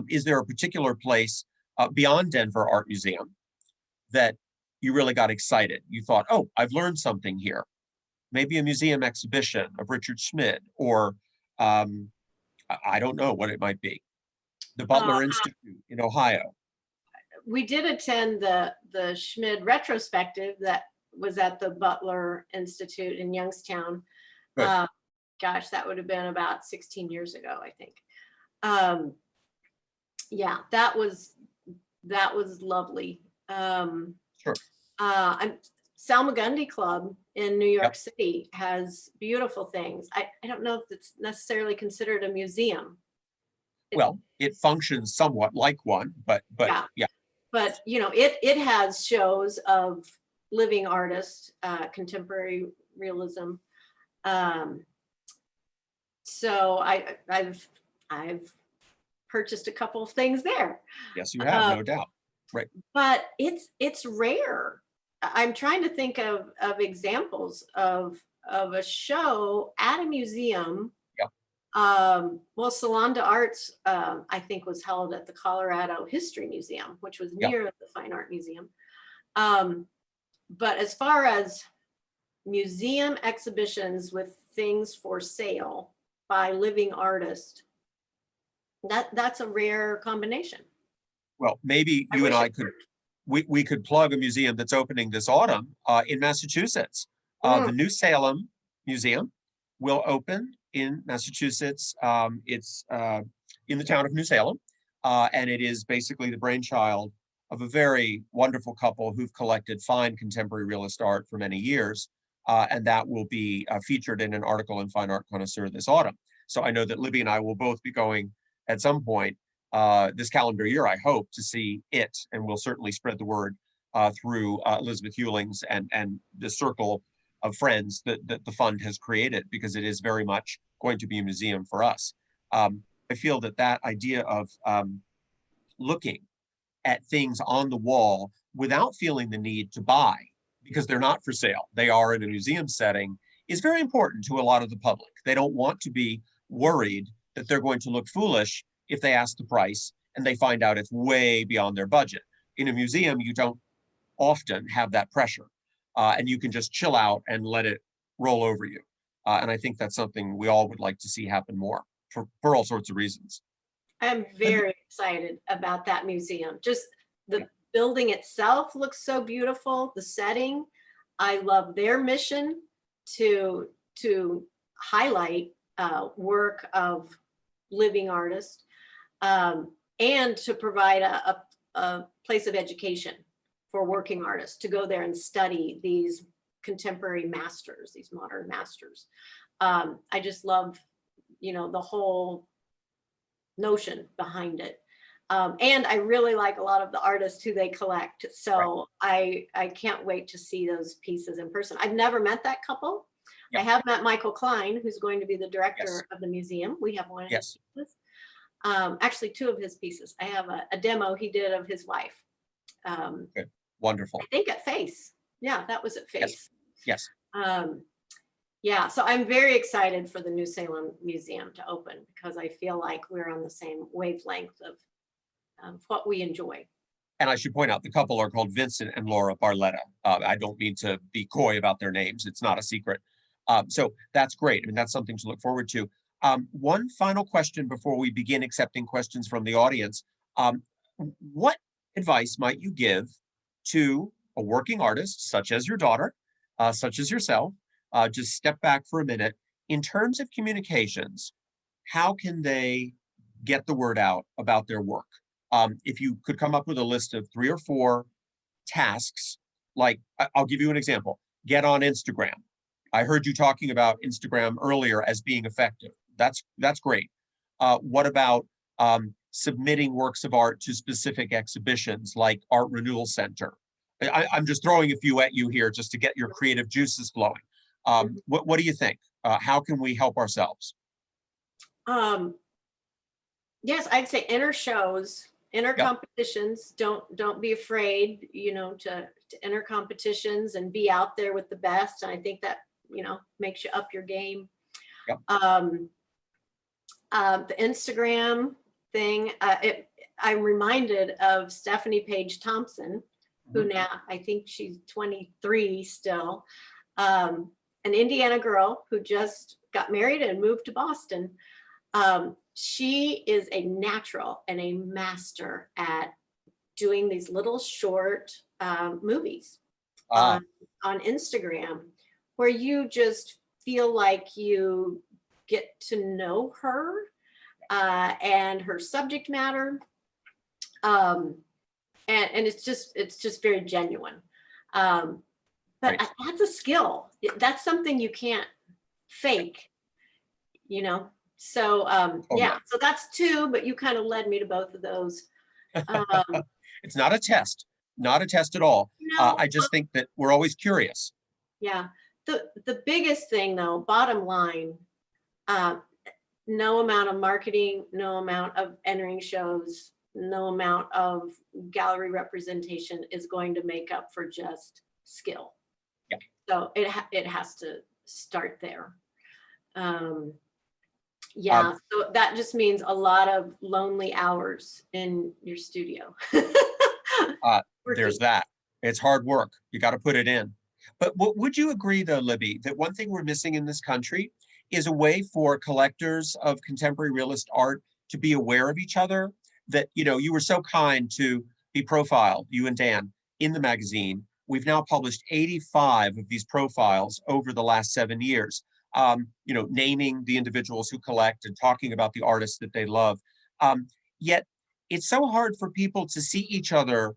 is there a particular place beyond Denver Art Museum that you really got excited? You thought, oh, I've learned something here. Maybe a museum exhibition of Richard Schmid, or I don't know what it might be. The Butler Institute in Ohio. We did attend the Schmid retrospective that was at the Butler Institute in Youngstown. Gosh, that would have been about 16 years ago, I think. Yeah, that was lovely. Sure. Salmagundi Club in New York City has beautiful things. I don't know if it's necessarily considered a museum. Well, it functions somewhat like one, but yeah. But you know, it has shows of living artists, contemporary realism. So I've purchased a couple of things there. Yes, you have, no doubt. Right. But it's rare. I'm trying to think of examples of a show at a museum. Well, Salon d'Arts, I think, was held at the Colorado History Museum, which was near the Fine Art Museum. But as far as museum exhibitions with things for sale by living artists, that's a rare combination. Well, maybe you and I could, we could plug a museum that's opening this autumn in Massachusetts. The New Salem Museum will open in Massachusetts. It's in the town of New Salem, and it is basically the brainchild of a very wonderful couple who've collected fine contemporary realist art for many years, and that will be featured in an article in Fine Art Connoisseur this autumn. So I know that Libby and I will both be going at some point this calendar year, I hope, to see it, and we'll certainly spread the word through Elizabeth Hulings and the circle of friends that the fund has created, because it is very much going to be a museum for us. I feel that idea of looking at things on the wall without feeling the need to buy, because they're not for sale, they are in a museum setting, is very important to a lot of the public. They don't want to be worried that they're going to look foolish if they ask the price and they find out it's way beyond their budget. In a museum, you don't often have that pressure, and you can just chill out and let it roll over you. And I think that's something we all would like to see happen more for all sorts of reasons. I'm very excited about that museum. Just the building itself looks so beautiful. The setting, I love their mission to highlight work of living artists, and to provide a place of education for working artists to go there and study these contemporary masters, these modern masters. I just love, the whole notion behind it. And I really like a lot of the artists who they collect. So I can't wait to see those pieces in person. I've never met that couple. I have met Michael Klein, who's going to be the director of the museum. We have one of his pieces. Actually, two of his pieces. I have a demo he did of his wife. Good. Wonderful. I think at Face. Yeah, that was at Face. Yes. Yeah, so I'm very excited for the New Salem Museum to open, because I feel like we're on the same wavelength of what we enjoy. And I should point out, the couple are called Vincent and Laura Barletta. I don't mean to be coy about their names. It's not a secret. So that's great. I mean, that's something to look forward to. One final question before we begin accepting questions from the audience. What advice might you give to a working artist, such as your daughter, such as yourself? Just step back for a minute. In terms of communications, how can they get the word out about their work? If you could come up with a list of 3 or 4 tasks, like I'll give you an example. Get on Instagram. I heard you talking about Instagram earlier as being effective. That's great. What about submitting works of art to specific exhibitions like Art Renewal Center? I'm just throwing a few at you here just to get your creative juices flowing. What do you think? How can we help ourselves? Yes, I'd say enter shows, enter Yep. competitions. Don't be afraid, to enter competitions and be out there with the best. And I think that, makes you up your game. Yep. The Instagram thing, I'm reminded of Stephanie Paige Thompson, who now I think she's 23 still, an Indiana girl who just got married and moved to Boston. She is a natural and a master at doing these little short movies on Instagram, where you just feel like you get to know her and her subject matter. And it's just very genuine. But Right. that's a skill. That's something you can't fake, So yeah. so that's 2, but you kind of led me to both of those. It's not a test, not a test at all. I just think that we're always curious. Yeah. The biggest thing though, bottom line, no amount of marketing, no amount of entering shows, no amount of gallery representation is going to make up for just skill. Yeah. So it has to start there. So that just means a lot of lonely hours in your studio. There's that. It's hard work. You got to put it in. But would you agree, though, Libby, that one thing we're missing in this country is a way for collectors of contemporary realist art to be aware of each other? That, you were so kind to be profiled, you and Dan, in the magazine. We've now published 85 of these profiles over the last 7 years, naming the individuals who collect and talking about the artists that they love. Yet it's so hard for people to see each other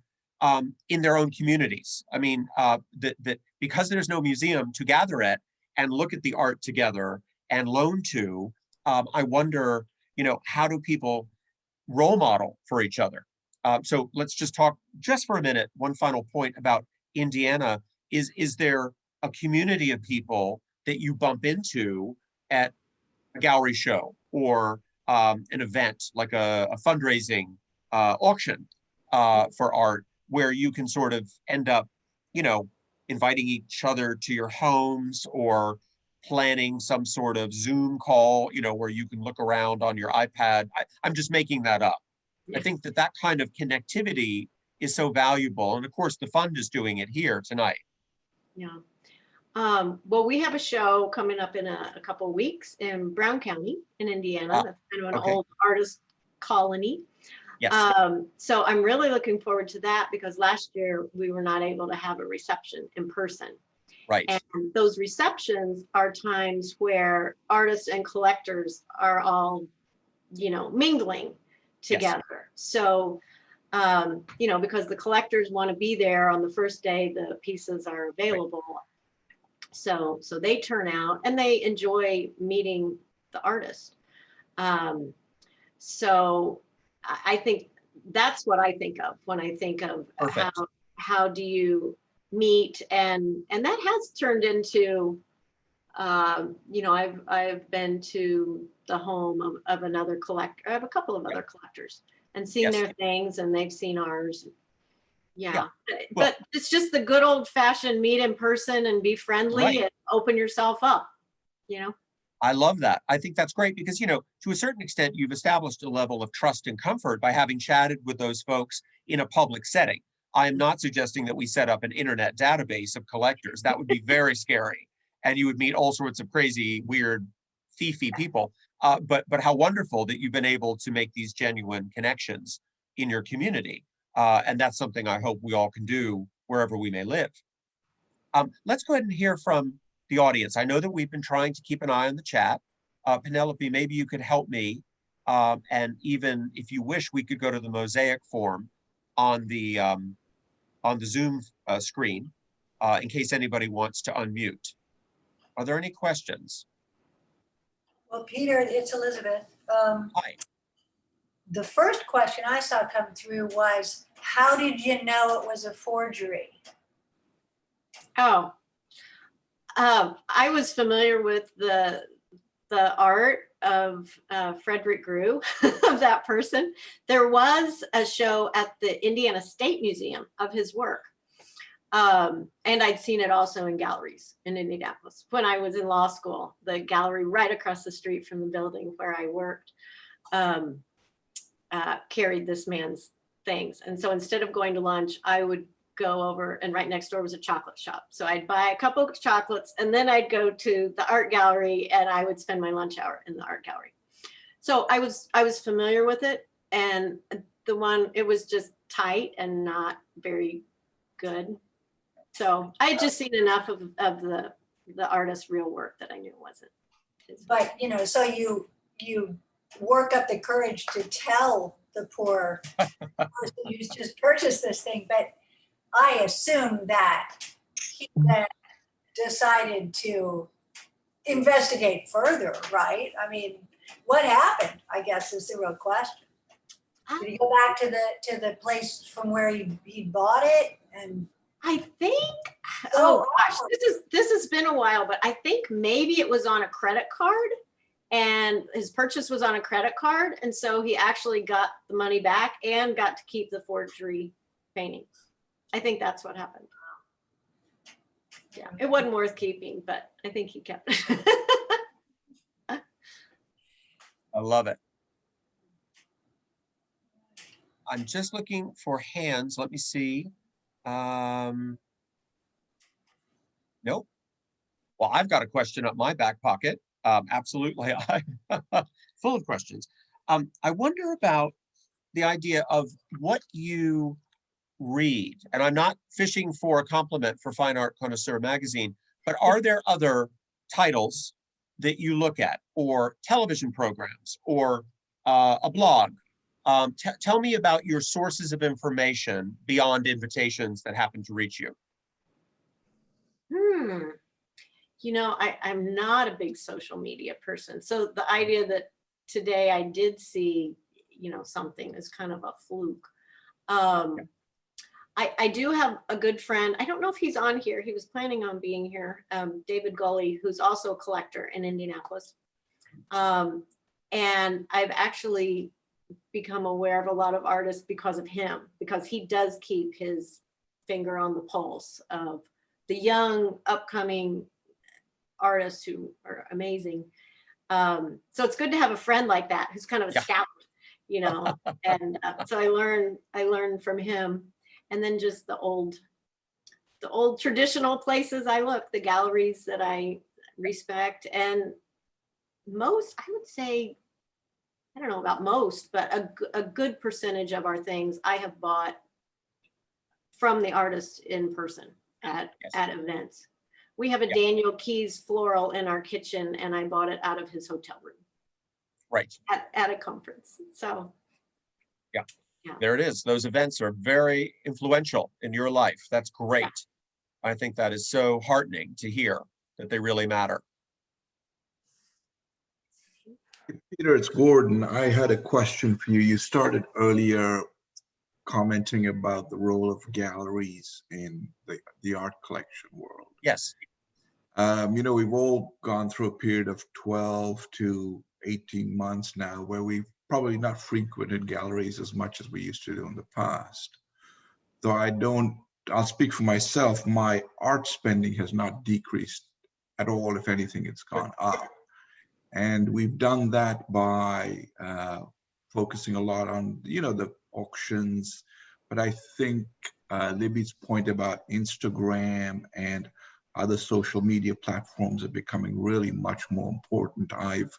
in their own communities. I mean, that because there's no museum to gather at and look at the art together and loan to, I wonder, how do people role model for each other? So let's just talk just for a minute. One final point about Indiana is there a community of people that you bump into at a gallery show or an event like a fundraising auction for art, where you can sort of end up, inviting each other to your homes or planning some sort of Zoom call, where you can look around on your iPad. I'm just making that up. Yeah. I think that kind of connectivity is so valuable. And of course, the fund is doing it here tonight. Yeah. Well, we have a show coming up in a couple of weeks in Brown County in Indiana. That's kind of an old artist colony. Yes. So I'm really looking forward to that because last year we were not able to have a reception in person. Right. And those receptions are times where artists and collectors are all, mingling together. Yes. So, because the collectors want to be there on the first day the pieces are available. Right. So they turn out and they enjoy meeting the artist. So I think that's what I think of when I think of how do you meet, and that has turned into I've been to the home of another collector. I have a couple of other collectors and seen their things, and they've seen ours. Yeah. But it's just the good old fashioned meet in person and be friendly and open yourself up. I love that. I think that's great because, you know, to a certain extent, you've established a level of trust and comfort by having chatted with those folks in a public setting. I am not suggesting that we set up an internet database of collectors. That would be very scary. And you would meet all sorts of crazy, weird, thiefy people. But how wonderful that you've been able to make these genuine connections in your community. And that's something I hope we all can do wherever we may live. Let's go ahead and hear from the audience. I know that we've been trying to keep an eye on the chat. Penelope, maybe you could help me. And even if you wish, we could go to the mosaic form on the Zoom screen in case anybody wants to unmute. Are there any questions? Well, Peter, it's Elizabeth. Hi. The first question I saw come through was, how did you know it was a forgery? Oh, I was familiar with the art of Frederick Grew, of that person. There was a show at the Indiana State Museum of his work. And I'd seen it also in galleries in Indianapolis. When I was in law school, the gallery right across the street from the building where I worked carried this man's things. And so instead of going to lunch, I would go over, and right next door was a chocolate shop. So I'd buy a couple of chocolates and then I'd go to the art gallery and I would spend my lunch hour in the art gallery. So I was familiar with it, and it was just tight and not very good. So I had just seen enough of the artist's real work that I knew it wasn't. But, you know, so you work up the courage to tell the poor person who's just purchased this thing. But I assume that he then decided to investigate further, right? I mean, what happened, I guess, is the real question. Did he go back to the place from where he bought it? And I think, oh gosh, this has been a while, but I think maybe it was on a credit card, and his purchase was on a credit card. And so he actually got the money back and got to keep the forgery paintings. I think that's what happened. Yeah, it wasn't worth keeping, but I think he kept it. I love it. I'm just looking for hands. Let me see. Nope. Well, I've got a question up my back pocket. Absolutely. I'm full of questions. I wonder about the idea of what you read. And I'm not fishing for a compliment for Fine Art Connoisseur magazine, but are there other titles that you look at, or television programs, or a blog? Tell me about your sources of information beyond invitations that happen to reach you. You know, I'm not a big social media person. So the idea that today I did see, you know, something is kind of a fluke. I do have a good friend. I don't know if he's on here. He was planning on being here. David Gully, who's also a collector in Indianapolis. And I've actually become aware of a lot of artists because of him, because he does keep his finger on the pulse of the young upcoming artists who are amazing. So it's good to have a friend like that who's kind of a scout, you know. And so I learn from him. And then just the old traditional places I look, the galleries that I respect. And most, I would say, I don't know about most, but a good percentage of our things I have bought from the artist in person at events. We have a Daniel Keyes floral in our kitchen, and I bought it out of his hotel room. Right. At a conference. So. Yeah. There it is. Those events are very influential in your life. That's great. Yeah. I think that is so heartening to hear that they really matter. Peter, it's Gordon. I had a question for you. You started earlier commenting about the role of galleries in the art collection world. Yes. You know, we've all gone through a period of 12 to 18 months now where we've probably not frequented galleries as much as we used to do in the past. Though I'll speak for myself, my art spending has not decreased at all. If anything, it's gone up. And we've done that by focusing a lot on, the auctions. But I think Libby's point about Instagram and other social media platforms are becoming really much more important. I've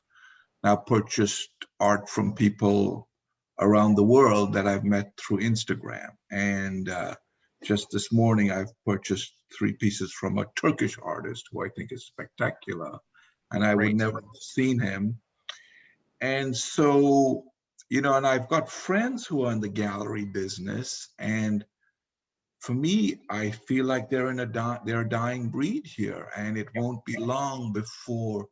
now purchased art from people around the world that I've met through Instagram. And just this morning, I've purchased 3 pieces from a Turkish artist who I think is spectacular. And I would never have seen him. And so, and I've got friends who are in the gallery business. And for me, I feel like they're a dying breed here. And it won't be long before,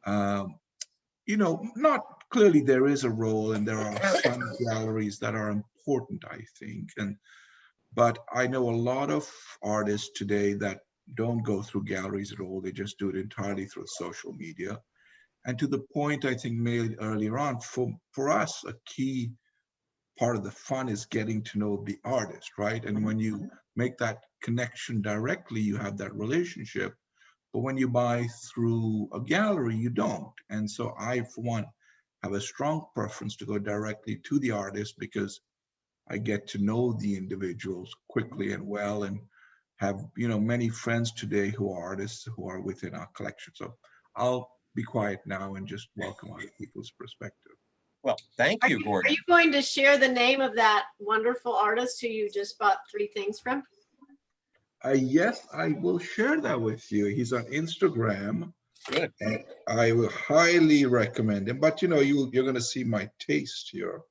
not clearly there is a role and there are some galleries that are important, I think. But I know a lot of artists today that don't go through galleries at all. They just do it entirely through social media. And to the point I think made earlier on, for us, a key part of the fun is getting to know the artist, right? And when you make that connection directly, you have that relationship. But when you buy through a gallery, you don't. And so I, for one, have a strong preference to go directly to the artist because I get to know the individuals quickly and well, and have many friends today who are artists who are within our collection. So I'll be quiet now and just welcome other people's perspective. Well, thank you, Gordon. Are you going to share the name of that wonderful artist who you just bought 3 things from? Yes, I will share that with you. He's on Instagram. Good. And I will highly recommend him. But you're going to see my taste here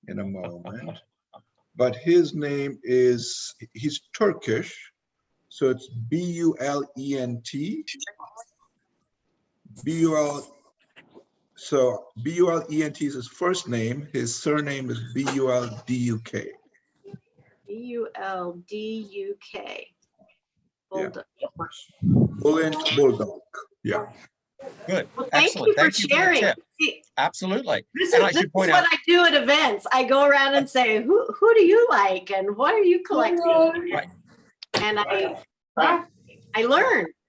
in a moment. But his name he's Turkish. So it's Bulent. So Bulent is his first name. His surname is Bulduk. Bulduk. Bulldog. Bulldog. Yeah. Good. Well, thank Excellent. you for Thank you for the sharing. tip. See, Absolutely. This And is, I should this point is out, what I do at events. I go around and say, who do you like and what are you collecting? Right. And I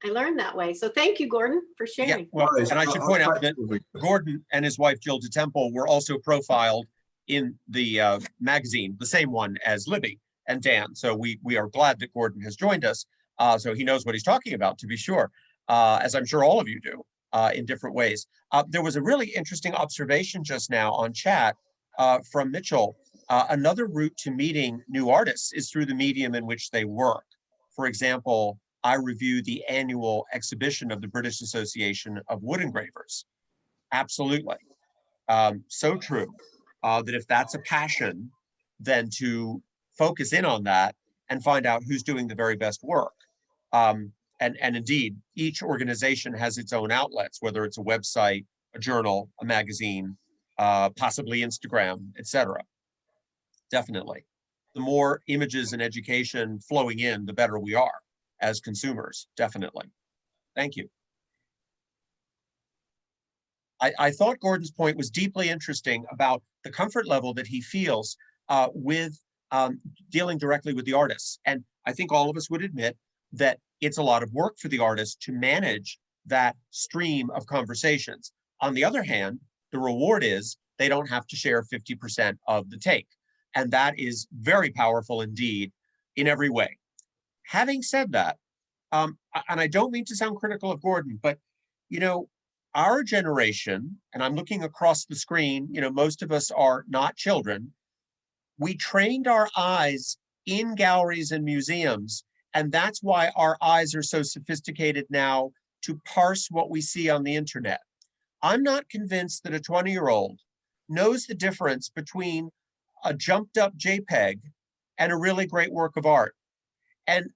learn that way. So thank you, Gordon, for yeah, sharing. well, and I should point out that Gordon and his wife, Jill DeTemple, were also profiled in the magazine, the same one as Libby and Dan. So we are glad that Gordon has joined us. So he knows what he's talking about, to be sure, as I'm sure all of you do in different ways. There was a really interesting observation just now on chat from Mitchell. Another route to meeting new artists is through the medium in which they work. For example, I review the annual exhibition of the British Association of Wood Engravers. Absolutely. So true that if that's a passion, then to focus in on that and find out who's doing the very best work. And indeed, each organization has its own outlets, whether it's a website, a journal, a magazine, possibly Instagram, etc. Definitely. The more images and education flowing in, the better we are as consumers, definitely. Thank you. I thought Gordon's point was deeply interesting about the comfort level that he feels with dealing directly with the artists. And I think all of us would admit that it's a lot of work for the artist to manage that stream of conversations. On the other hand, the reward is they don't have to share 50% of the take. And that is very powerful indeed in every way. Having said that, and I don't mean to sound critical of Gordon, but our generation, and I'm looking across the screen, most of us are not children. We trained our eyes in galleries and museums, and that's why our eyes are so sophisticated now to parse what we see on the internet. I'm not convinced that a 20-year-old knows the difference between a jumped up JPEG and a really great work of art. And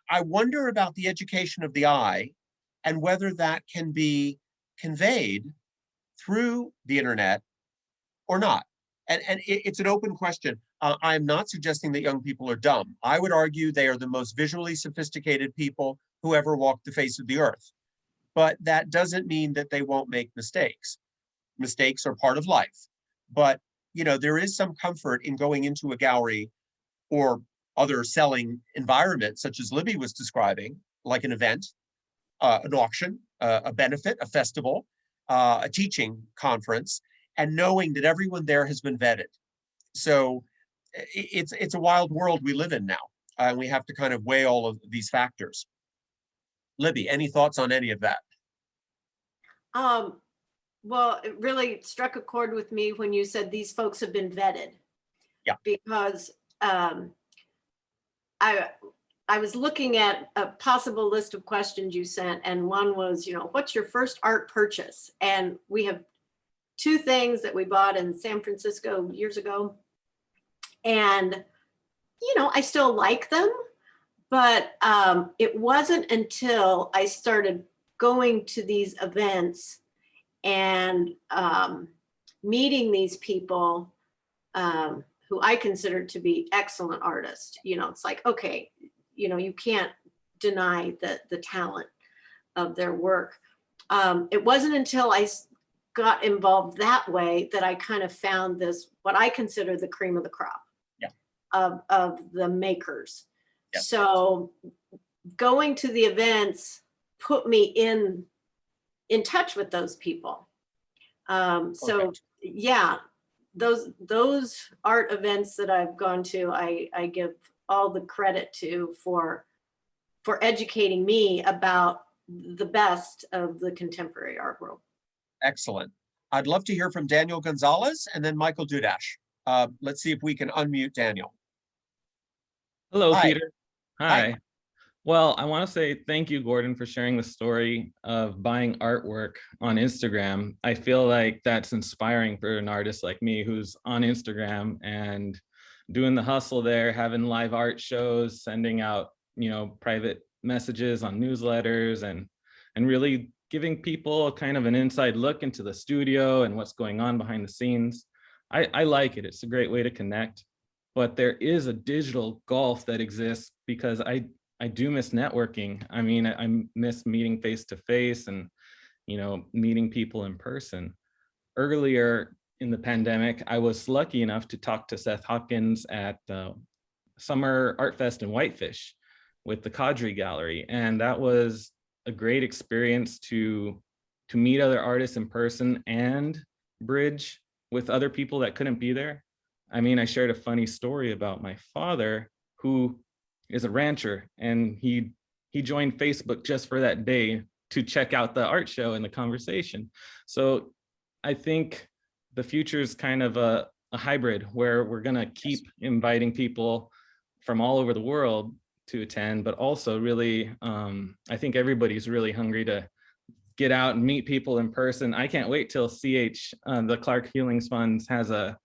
I wonder about the education of the eye and whether that can be conveyed through the internet or not. And it's an open question. I'm not suggesting that young people are dumb. I would argue they are the most visually sophisticated people who ever walked the face of the earth. But that doesn't mean that they won't make mistakes. Mistakes are part of life. But there is some comfort in going into a gallery or other selling environment, such as Libby was describing, like an event, an auction, a benefit, a festival, a teaching conference, and knowing that everyone there has been vetted. So it's a wild world we live in now. And we have to kind of weigh all of these factors. Libby, any thoughts on any of that? Well, it really struck a chord with me when you said these folks have been vetted. Yeah. Because I was looking at a possible list of questions you sent, and one was, what's your first art purchase? And we have two things that we bought in San Francisco years ago. And, I still like them, but it wasn't until I started going to these events and meeting these people who I consider to be excellent artists. It's like, okay, you can't deny the talent of their work. It wasn't until I got involved that way that I kind of found this, what I consider the cream of the crop. Yeah. of the makers. Yeah. So going to the events put me in touch with those people. So yeah, those art events that I've gone to, I give all the credit to for educating me about the best of the contemporary art world. Excellent. I'd love to hear from Daniel Gonzalez and then Michael Dudash. Let's see if we can unmute Daniel. Hello, Hi. Peter. Hi. Well, I want to say thank you, Gordon, for sharing the story of buying artwork on Instagram. I feel like that's inspiring for an artist like me who's on Instagram and doing the hustle there, having live art shows, sending out, private messages on newsletters, and really giving people kind of an inside look into the studio and what's going on behind the scenes. I like it. It's a great way to connect. But there is a digital gulf that exists because I do miss networking. I mean, I miss meeting face to face and, meeting people in person. Earlier in the pandemic, I was lucky enough to talk to Seth Hopkins at Summer Art Fest in Whitefish with the Cadre Gallery. And that was a great experience to meet other artists in person and bridge with other people that couldn't be there. I mean, I shared a funny story about my father, who is a rancher, and he joined Facebook just for that day to check out the art show and the conversation. So I think the future is kind of a hybrid where we're going to keep inviting people from all over the world to attend, but also really, I think everybody's really hungry to get out and meet people in person. I can't wait till the Clark Hulings Fund has an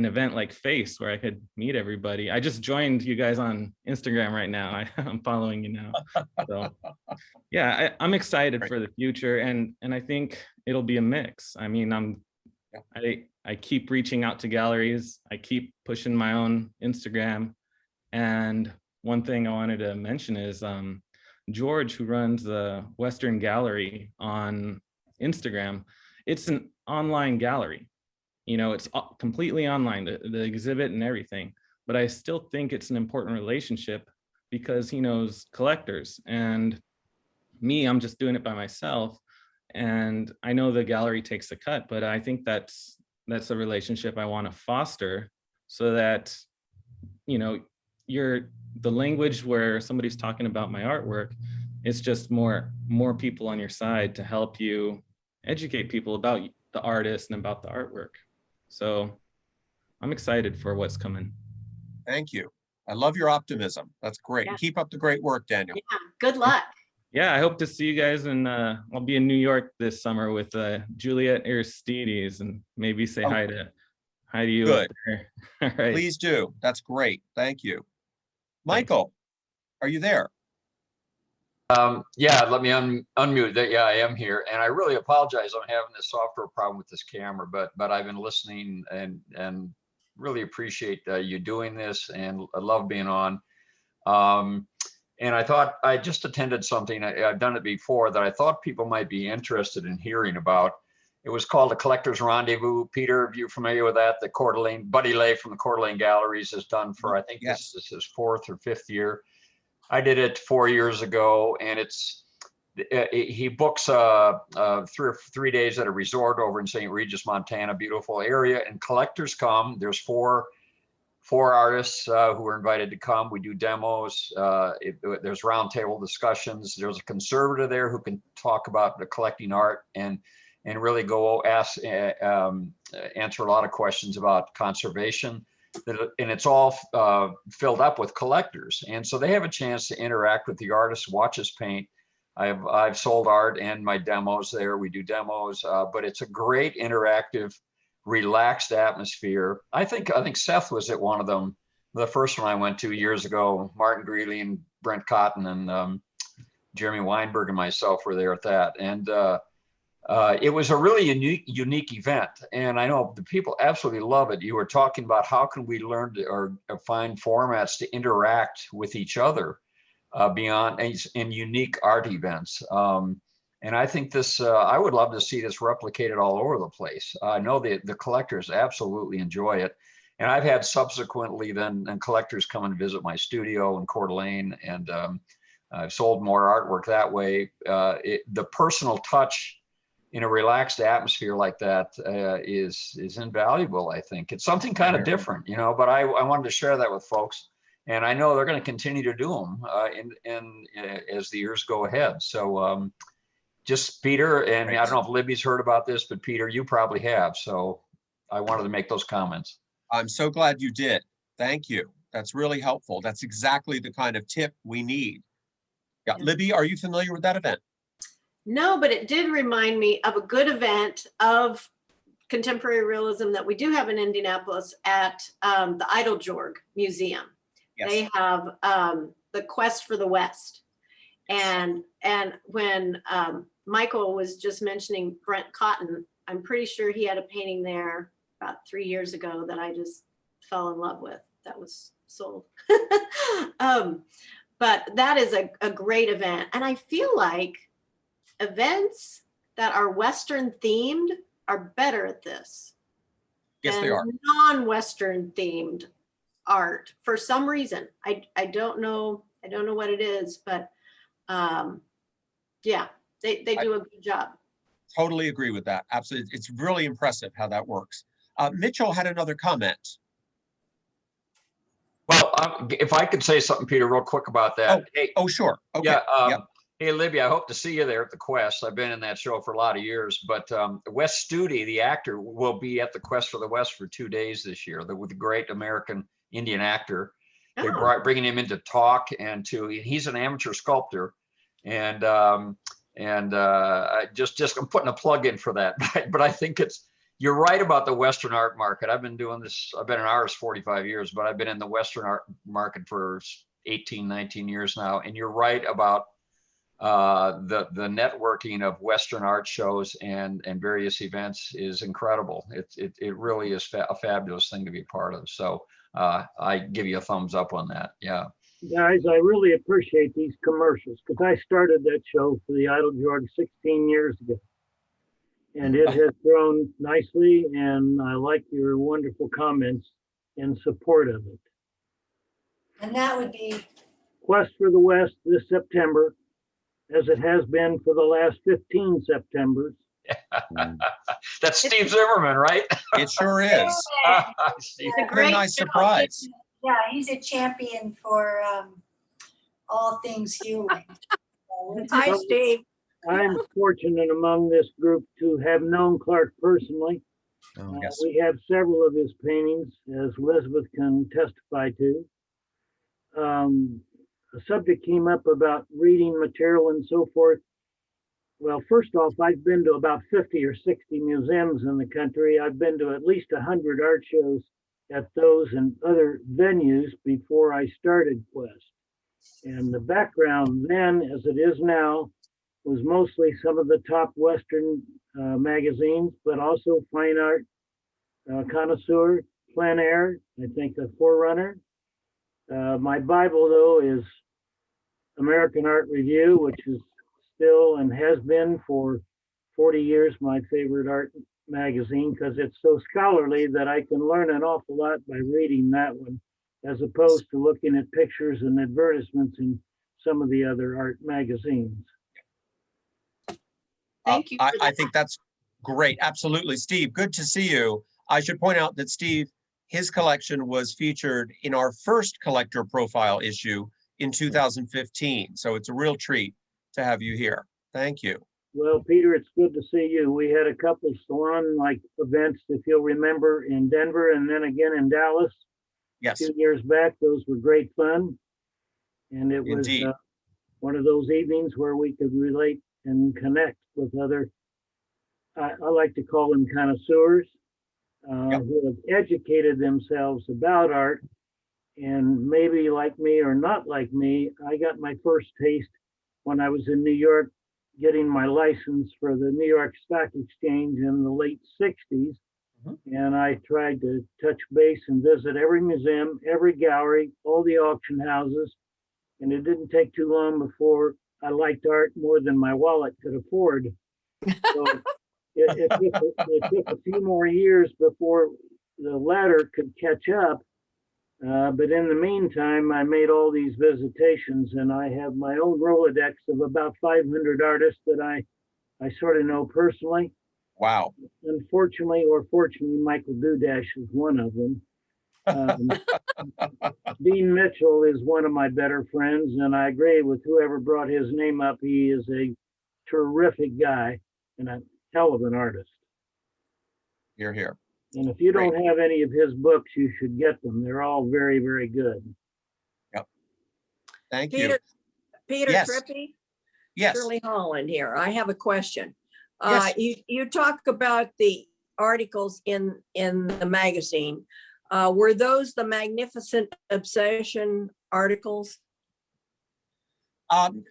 event like Face where I could meet everybody. I just joined you guys on Instagram right now. I'm following you now. So yeah, I'm excited for the future, and I think it'll be a mix. I mean, I keep reaching out to galleries. I keep pushing my own Instagram. And one thing I wanted to mention is George, who runs the Western Gallery on Instagram, it's an online gallery. It's completely online, the exhibit and everything, but I still think it's an important relationship because he knows collectors, and me, I'm just doing it by myself. And I know the gallery takes a cut, but I think that's a relationship I want to foster so that, the language where somebody's talking about my artwork, it's just more people on your side to help you educate people about the artist and about the artwork. So I'm excited for what's coming. Thank you. I love your optimism. That's great. Yeah. Keep up the great work, Daniel. Yeah, good luck. Yeah, I hope to see you guys, and I'll be in New York this summer with Juliet Aristides, and maybe say hi to you. Good. Up there. All right. Please do. That's great. Thank you. Michael, are you there? Yeah, let me unmute that. Yeah, I am here, and I really apologize. I'm having this software problem with this camera, but I've been listening and really appreciate you doing this, and I love being on. And I thought I just attended something. I've done it before that I thought people might be interested in hearing about. It was called the Collectors Rendezvous. Peter, are you familiar with that? The Coeur d'Alene, Buddy Lay from the Coeur d'Alene Galleries has done for, I think this is his 4th or 5th year. I did it 4 years ago, and it's he books 3 days at a resort over in St. Regis, Montana, beautiful area, and collectors come. There's four artists who are invited to come. We do demos. There's roundtable discussions. There's a conservator there who can talk about the collecting art and really go answer a lot of questions about conservation. And it's all filled up with collectors, and so they have a chance to interact with the artists, watch us paint. I've sold art and my demos there. We do demos, but it's a great interactive, relaxed atmosphere. I think Seth was at one of them, the first one I went to years ago. Martin Greeley and Brent Cotton and Jeremy Weinberg and myself were there at that, and it was a really unique event, and I know the people absolutely love it. You were talking about how can we learn to, or find formats to interact with each other beyond in unique art events. And I think this, I would love to see this replicated all over the place. I know the collectors absolutely enjoy it. And I've had subsequently then collectors come and visit my studio in Coeur d'Alene, and I've sold more artwork that way. The personal touch in a relaxed atmosphere like that is invaluable. I think it's something kind of different, but I wanted to share that with folks, and I know they're going to continue to do them as the years go ahead. So just Peter, and I don't know if Libby's heard about this, but Peter, you probably have. So I wanted to make those comments. I'm so glad you did. Thank you. That's really helpful. That's exactly the kind of tip we need. Yeah, Libby, are you familiar with that event? No, but it did remind me of a good event of contemporary realism that we do have in Indianapolis at the Eiteljorg Museum. Yes. They have the Quest for the West. And when Michael was just mentioning Brent Cotton, I'm pretty sure he had a painting there about 3 years ago that I just fell in love with. That was sold. But that is a great event. And I feel like events that are Western themed are better at this. Yes, they are. Non-Western themed art for some reason. I don't know what it is, but yeah, they do a good job. Totally agree with that. Absolutely. It's really impressive how that works. Mitchell had another comment. Well, if I could say something, Peter, real quick about that. Sure. Okay. Yeah. Hey, Libby, I hope to see you there at the Quest. I've been in that show for a lot of years, but Wes Studi, the actor, will be at the Quest for the West for 2 days this year. With the great American Indian actor. They're bringing him in to talk he's an amateur sculptor, and I'm putting a plug in for that. But I think you're right about the Western art market. I've been doing this. I've been an artist 45 years, but I've been in the Western art market for 18, 19 years now. And you're right about the networking of Western art shows and various events is incredible. It really is a fabulous thing to be a part of. So I give you a thumbs up on that. Yeah. Guys, I really appreciate these commercials because I started that show for the Eiteljorg 16 years ago. And it has grown nicely, and I like your wonderful comments in support of it. And that would be Quest for the West this September, as it has been for the last 15 Septembers. That's Steve Zimmerman, right? It sure is. It's a great nice show. surprise. Yeah, he's a champion for all things Hulings. Hi, Steve. I'm fortunate among this group to have known Clark personally. Yes. We have several of his paintings, as Elizabeth can testify to. A subject came up about reading material and so forth. Well, first off, I've been to about 50 or 60 museums in the country. I've been to at least 100 art shows at those and other venues before I started Quest. And the background then, as it is now, was mostly some of the top Western magazines, but also Fine Art, Connoisseur, Plein Air, I think a Forerunner. My Bible, though, is American Art Review, which is still and has been for 40 years my favorite art magazine because it's so scholarly that I can learn an awful lot by reading that one, as opposed to looking at pictures and advertisements in some of the other art magazines. Thank you. For I that. think that's great. Absolutely. Steve, good to see you. I should point out that Steve, his collection was featured in our first collector profile issue in 2015. So it's a real treat to have you here. Thank you. Well, Peter, it's good to see you. We had a couple of salon-like events, if you'll remember, in Denver and then again in Dallas Yes, 2 years back. Those were great fun. And it was indeed. one of those evenings where we could relate and connect with other, I like to call them connoisseurs, Yep. who have educated themselves about art. And maybe like me or not like me, I got my first taste when I was in New York, getting my license for the New York Stock Exchange in the late 60s. Mhm. And I tried to touch base and visit every museum, every gallery, all the auction houses. And it didn't take too long before I liked art more than my wallet could afford. So it took a few more years before the latter could catch up. But in the meantime, I made all these visitations, and I have my own Rolodex of about 500 artists that I sort of know personally. Wow. Unfortunately, or fortunately, Michael Dudash is one of them. Dean Mitchell is one of my better friends, and I agree with whoever brought his name up. He is a terrific guy and a hell of an artist. You're here. And if you Great. don't have any of his books, you should get them. They're all very, very good. Thank you. Peter Yes. Trippi, Yes. Shirley Holland here. I have a question. Yes. You talk about the articles in the magazine. Were those the Magnificent Obsession articles?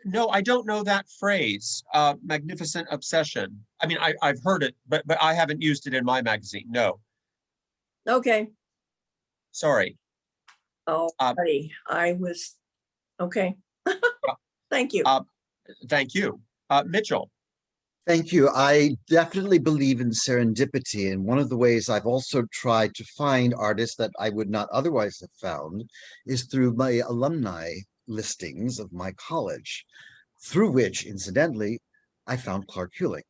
No, I don't know that phrase, magnificent obsession. I mean, I've heard it, but I haven't used it in my magazine. No, Okay. sorry. Oh, I was, okay. Thank you. Thank you. Mitchell. Thank you. I definitely believe in serendipity. And one of the ways I've also tried to find artists that I would not otherwise have found is through my alumni listings of my college, through which, incidentally, I found Clark Hulings.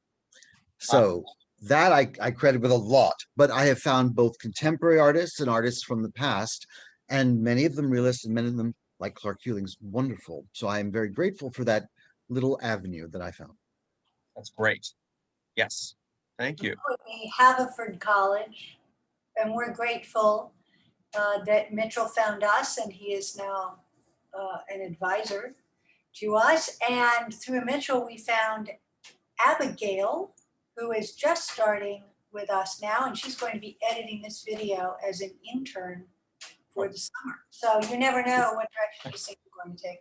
So that I credit with a lot, but I have found both contemporary artists and artists from the past, and many of them realists and many of them, like Clark Hulings, wonderful. So I am very grateful for that little avenue that I found. That's great. Yes. Thank you. Haverford College, and we're grateful that Mitchell found us, and he is now an advisor to us. And through Mitchell, we found Abigail, who is just starting with us now, and she's going to be editing this video as an intern for the summer. So you never know what direction these things are going to take.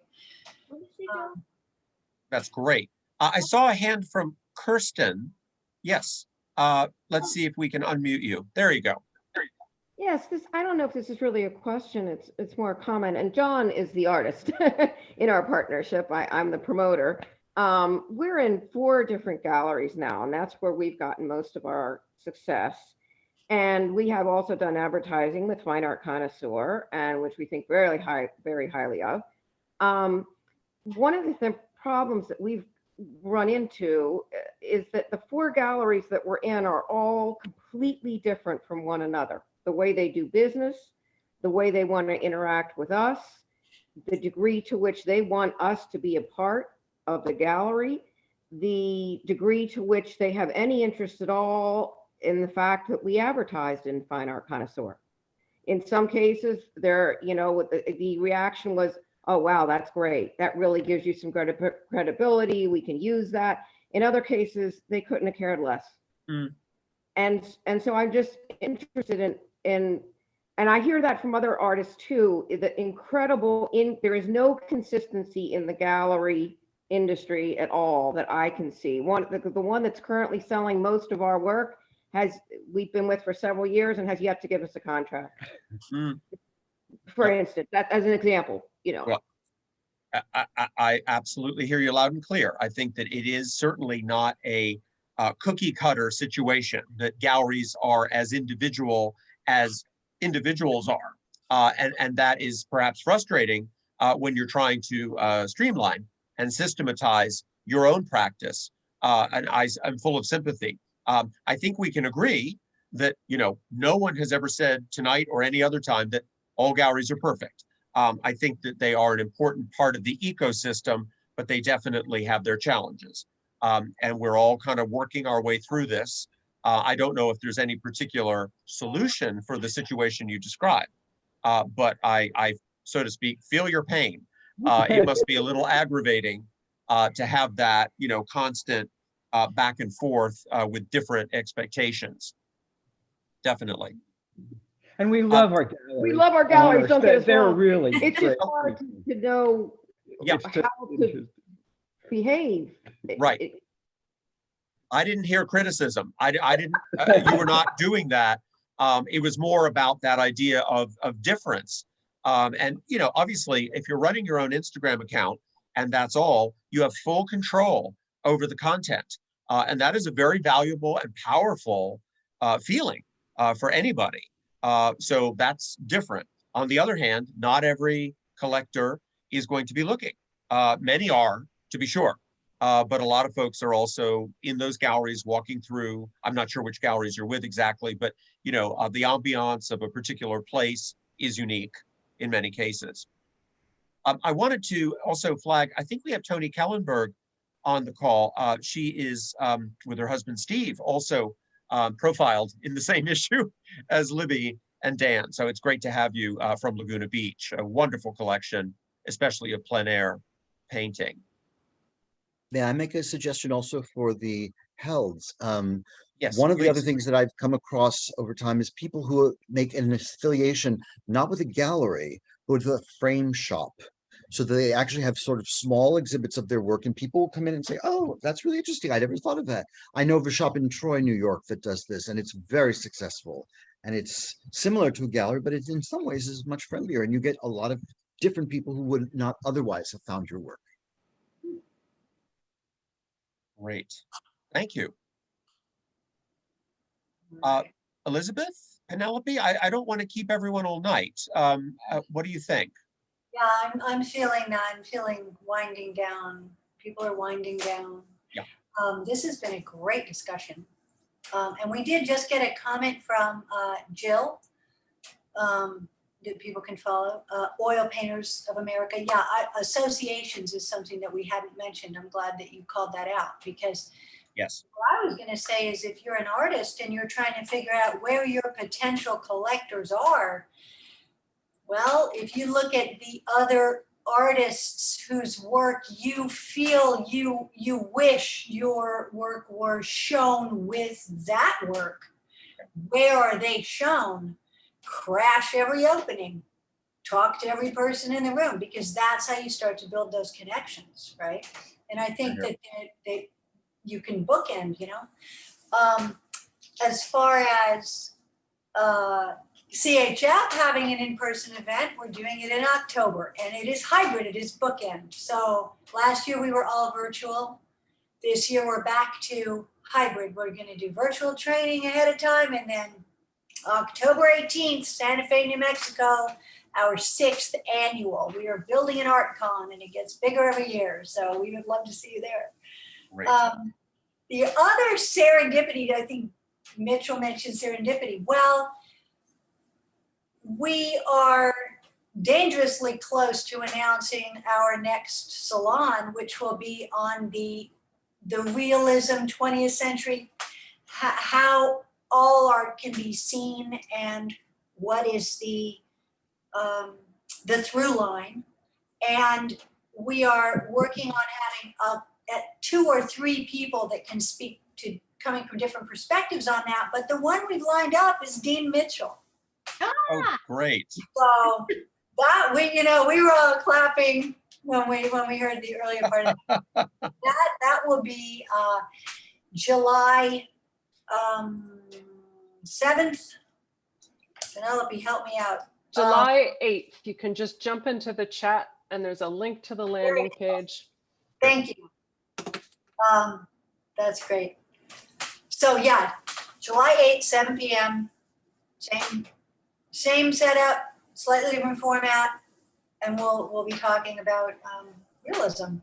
That's great. I saw a hand from Kirsten. Yes. Let's see if we can unmute you. There you go. Yes, I don't know if this is really a question. It's more a comment. And John is the artist in our partnership. I'm the promoter. We're in 4 different galleries now, and that's where we've gotten most of our success. And we have also done advertising with Fine Art Connoisseur, and which we think very highly of. One of the problems that we've run into is that the 4 galleries that we're in are all completely different from one another. The way they do business, the way they want to interact with us, the degree to which they want us to be a part of the gallery, the degree to which they have any interest at all in the fact that we advertised in Fine Art Connoisseur. In some cases, the reaction was, oh, wow, that's great. That really gives you some credibility. We can use that. In other cases, they couldn't have cared less. Mm. And so I'm just interested in, and I hear that from other artists too, that there is no consistency in the gallery industry at all that I can see. The one that's currently selling most of our work we've been with for several years and has yet to give us a contract. Mm. For instance, that as an example, Well, I absolutely hear you loud and clear. I think that it is certainly not a cookie cutter situation, that galleries are as individual as individuals are. And that is perhaps frustrating when you're trying to streamline and systematize your own practice. and I'm full of sympathy. I think we can agree that, no one has ever said tonight or any other time that all galleries are perfect. I think that they are an important part of the ecosystem, but they definitely have their challenges. And we're all kind of working our way through this. I don't know if there's any particular solution for the situation you describe, but I, so to speak, feel your pain. It must be a little aggravating to have that, constant back and forth with different expectations. Definitely. And we love our galleries. We love our galleries, don't get us They're wrong. really It's great. just hard to know Yeah. It's how just to interesting. behave. Right. I didn't hear criticism. I didn't, you were not doing that. It was more about that idea of difference. And, obviously, if you're running your own Instagram account and that's all, you have full control over the content. And that is a very valuable and powerful feeling for anybody. So that's different. On the other hand, not every collector is going to be looking. Many are, to be sure. But a lot of folks are also in those galleries walking through. I'm not sure which galleries you're with exactly, but the ambiance of a particular place is unique in many cases. I wanted to also flag, I think we have Toni Kellenberg on the call. She is, with her husband, Steve, also profiled in the same issue as Libby and Dan. So it's great to have you from Laguna Beach, a wonderful collection, especially of plein air painting. May I make a suggestion also for the Helds? Yes, One of the other please. things that I've come across over time is people who make an affiliation, not with a gallery, but with a frame shop. So they actually have sort of small exhibits of their work, and people will come in and say, oh, that's really interesting. I never thought of that. I know of a shop in Troy, New York that does this, and it's very successful. And it's similar to a gallery, but it in some ways is much friendlier, and you get a lot of different people who would not otherwise have found your work. Great. Thank you. Elizabeth, Penelope, I don't want to keep everyone all night. What do you think? Yeah, I'm feeling winding down. People are winding down. Yeah. This has been a great discussion. And we did just get a comment from Jill that people can follow. Oil Painters of America. Yeah, associations is something that we hadn't mentioned. I'm glad that you called that out, because yes, what I was going to say is if you're an artist and you're trying to figure out where your potential collectors are, well, if you look at the other artists whose work you feel you wish your work were shown with that work, where are they shown? Crash every opening, talk to every person in the room, because that's how you start to build those connections, right? And I think that you can bookend, as far as CHF having an in-person event, we're doing it in October, and it is hybrid, it is bookend. So last year we were all virtual. This year we're back to hybrid. We're going to do virtual training ahead of time, and then October 18th, Santa Fe, New Mexico, our 6th annual. We are building an art con, and it gets bigger every year. So we would love to see you there. great. The other serendipity, I think Mitchell mentioned serendipity. Well, we are dangerously close to announcing our next salon, which will be on the realism 20th century, how all art can be seen and what is the through line. And we are working on having at 2 or 3 people that can speak to coming from different perspectives on that. But the one we've lined up is Dean Mitchell. Oh, great. So that we were all clapping when we heard the earlier part of that. That will be July 7th. Penelope, help me out. July 8th. You can just jump into the chat and there's a link to the landing page. Thank you. That's great. So yeah, July 8th, 7 p.m. Same setup, slightly different format, and we'll be talking about realism.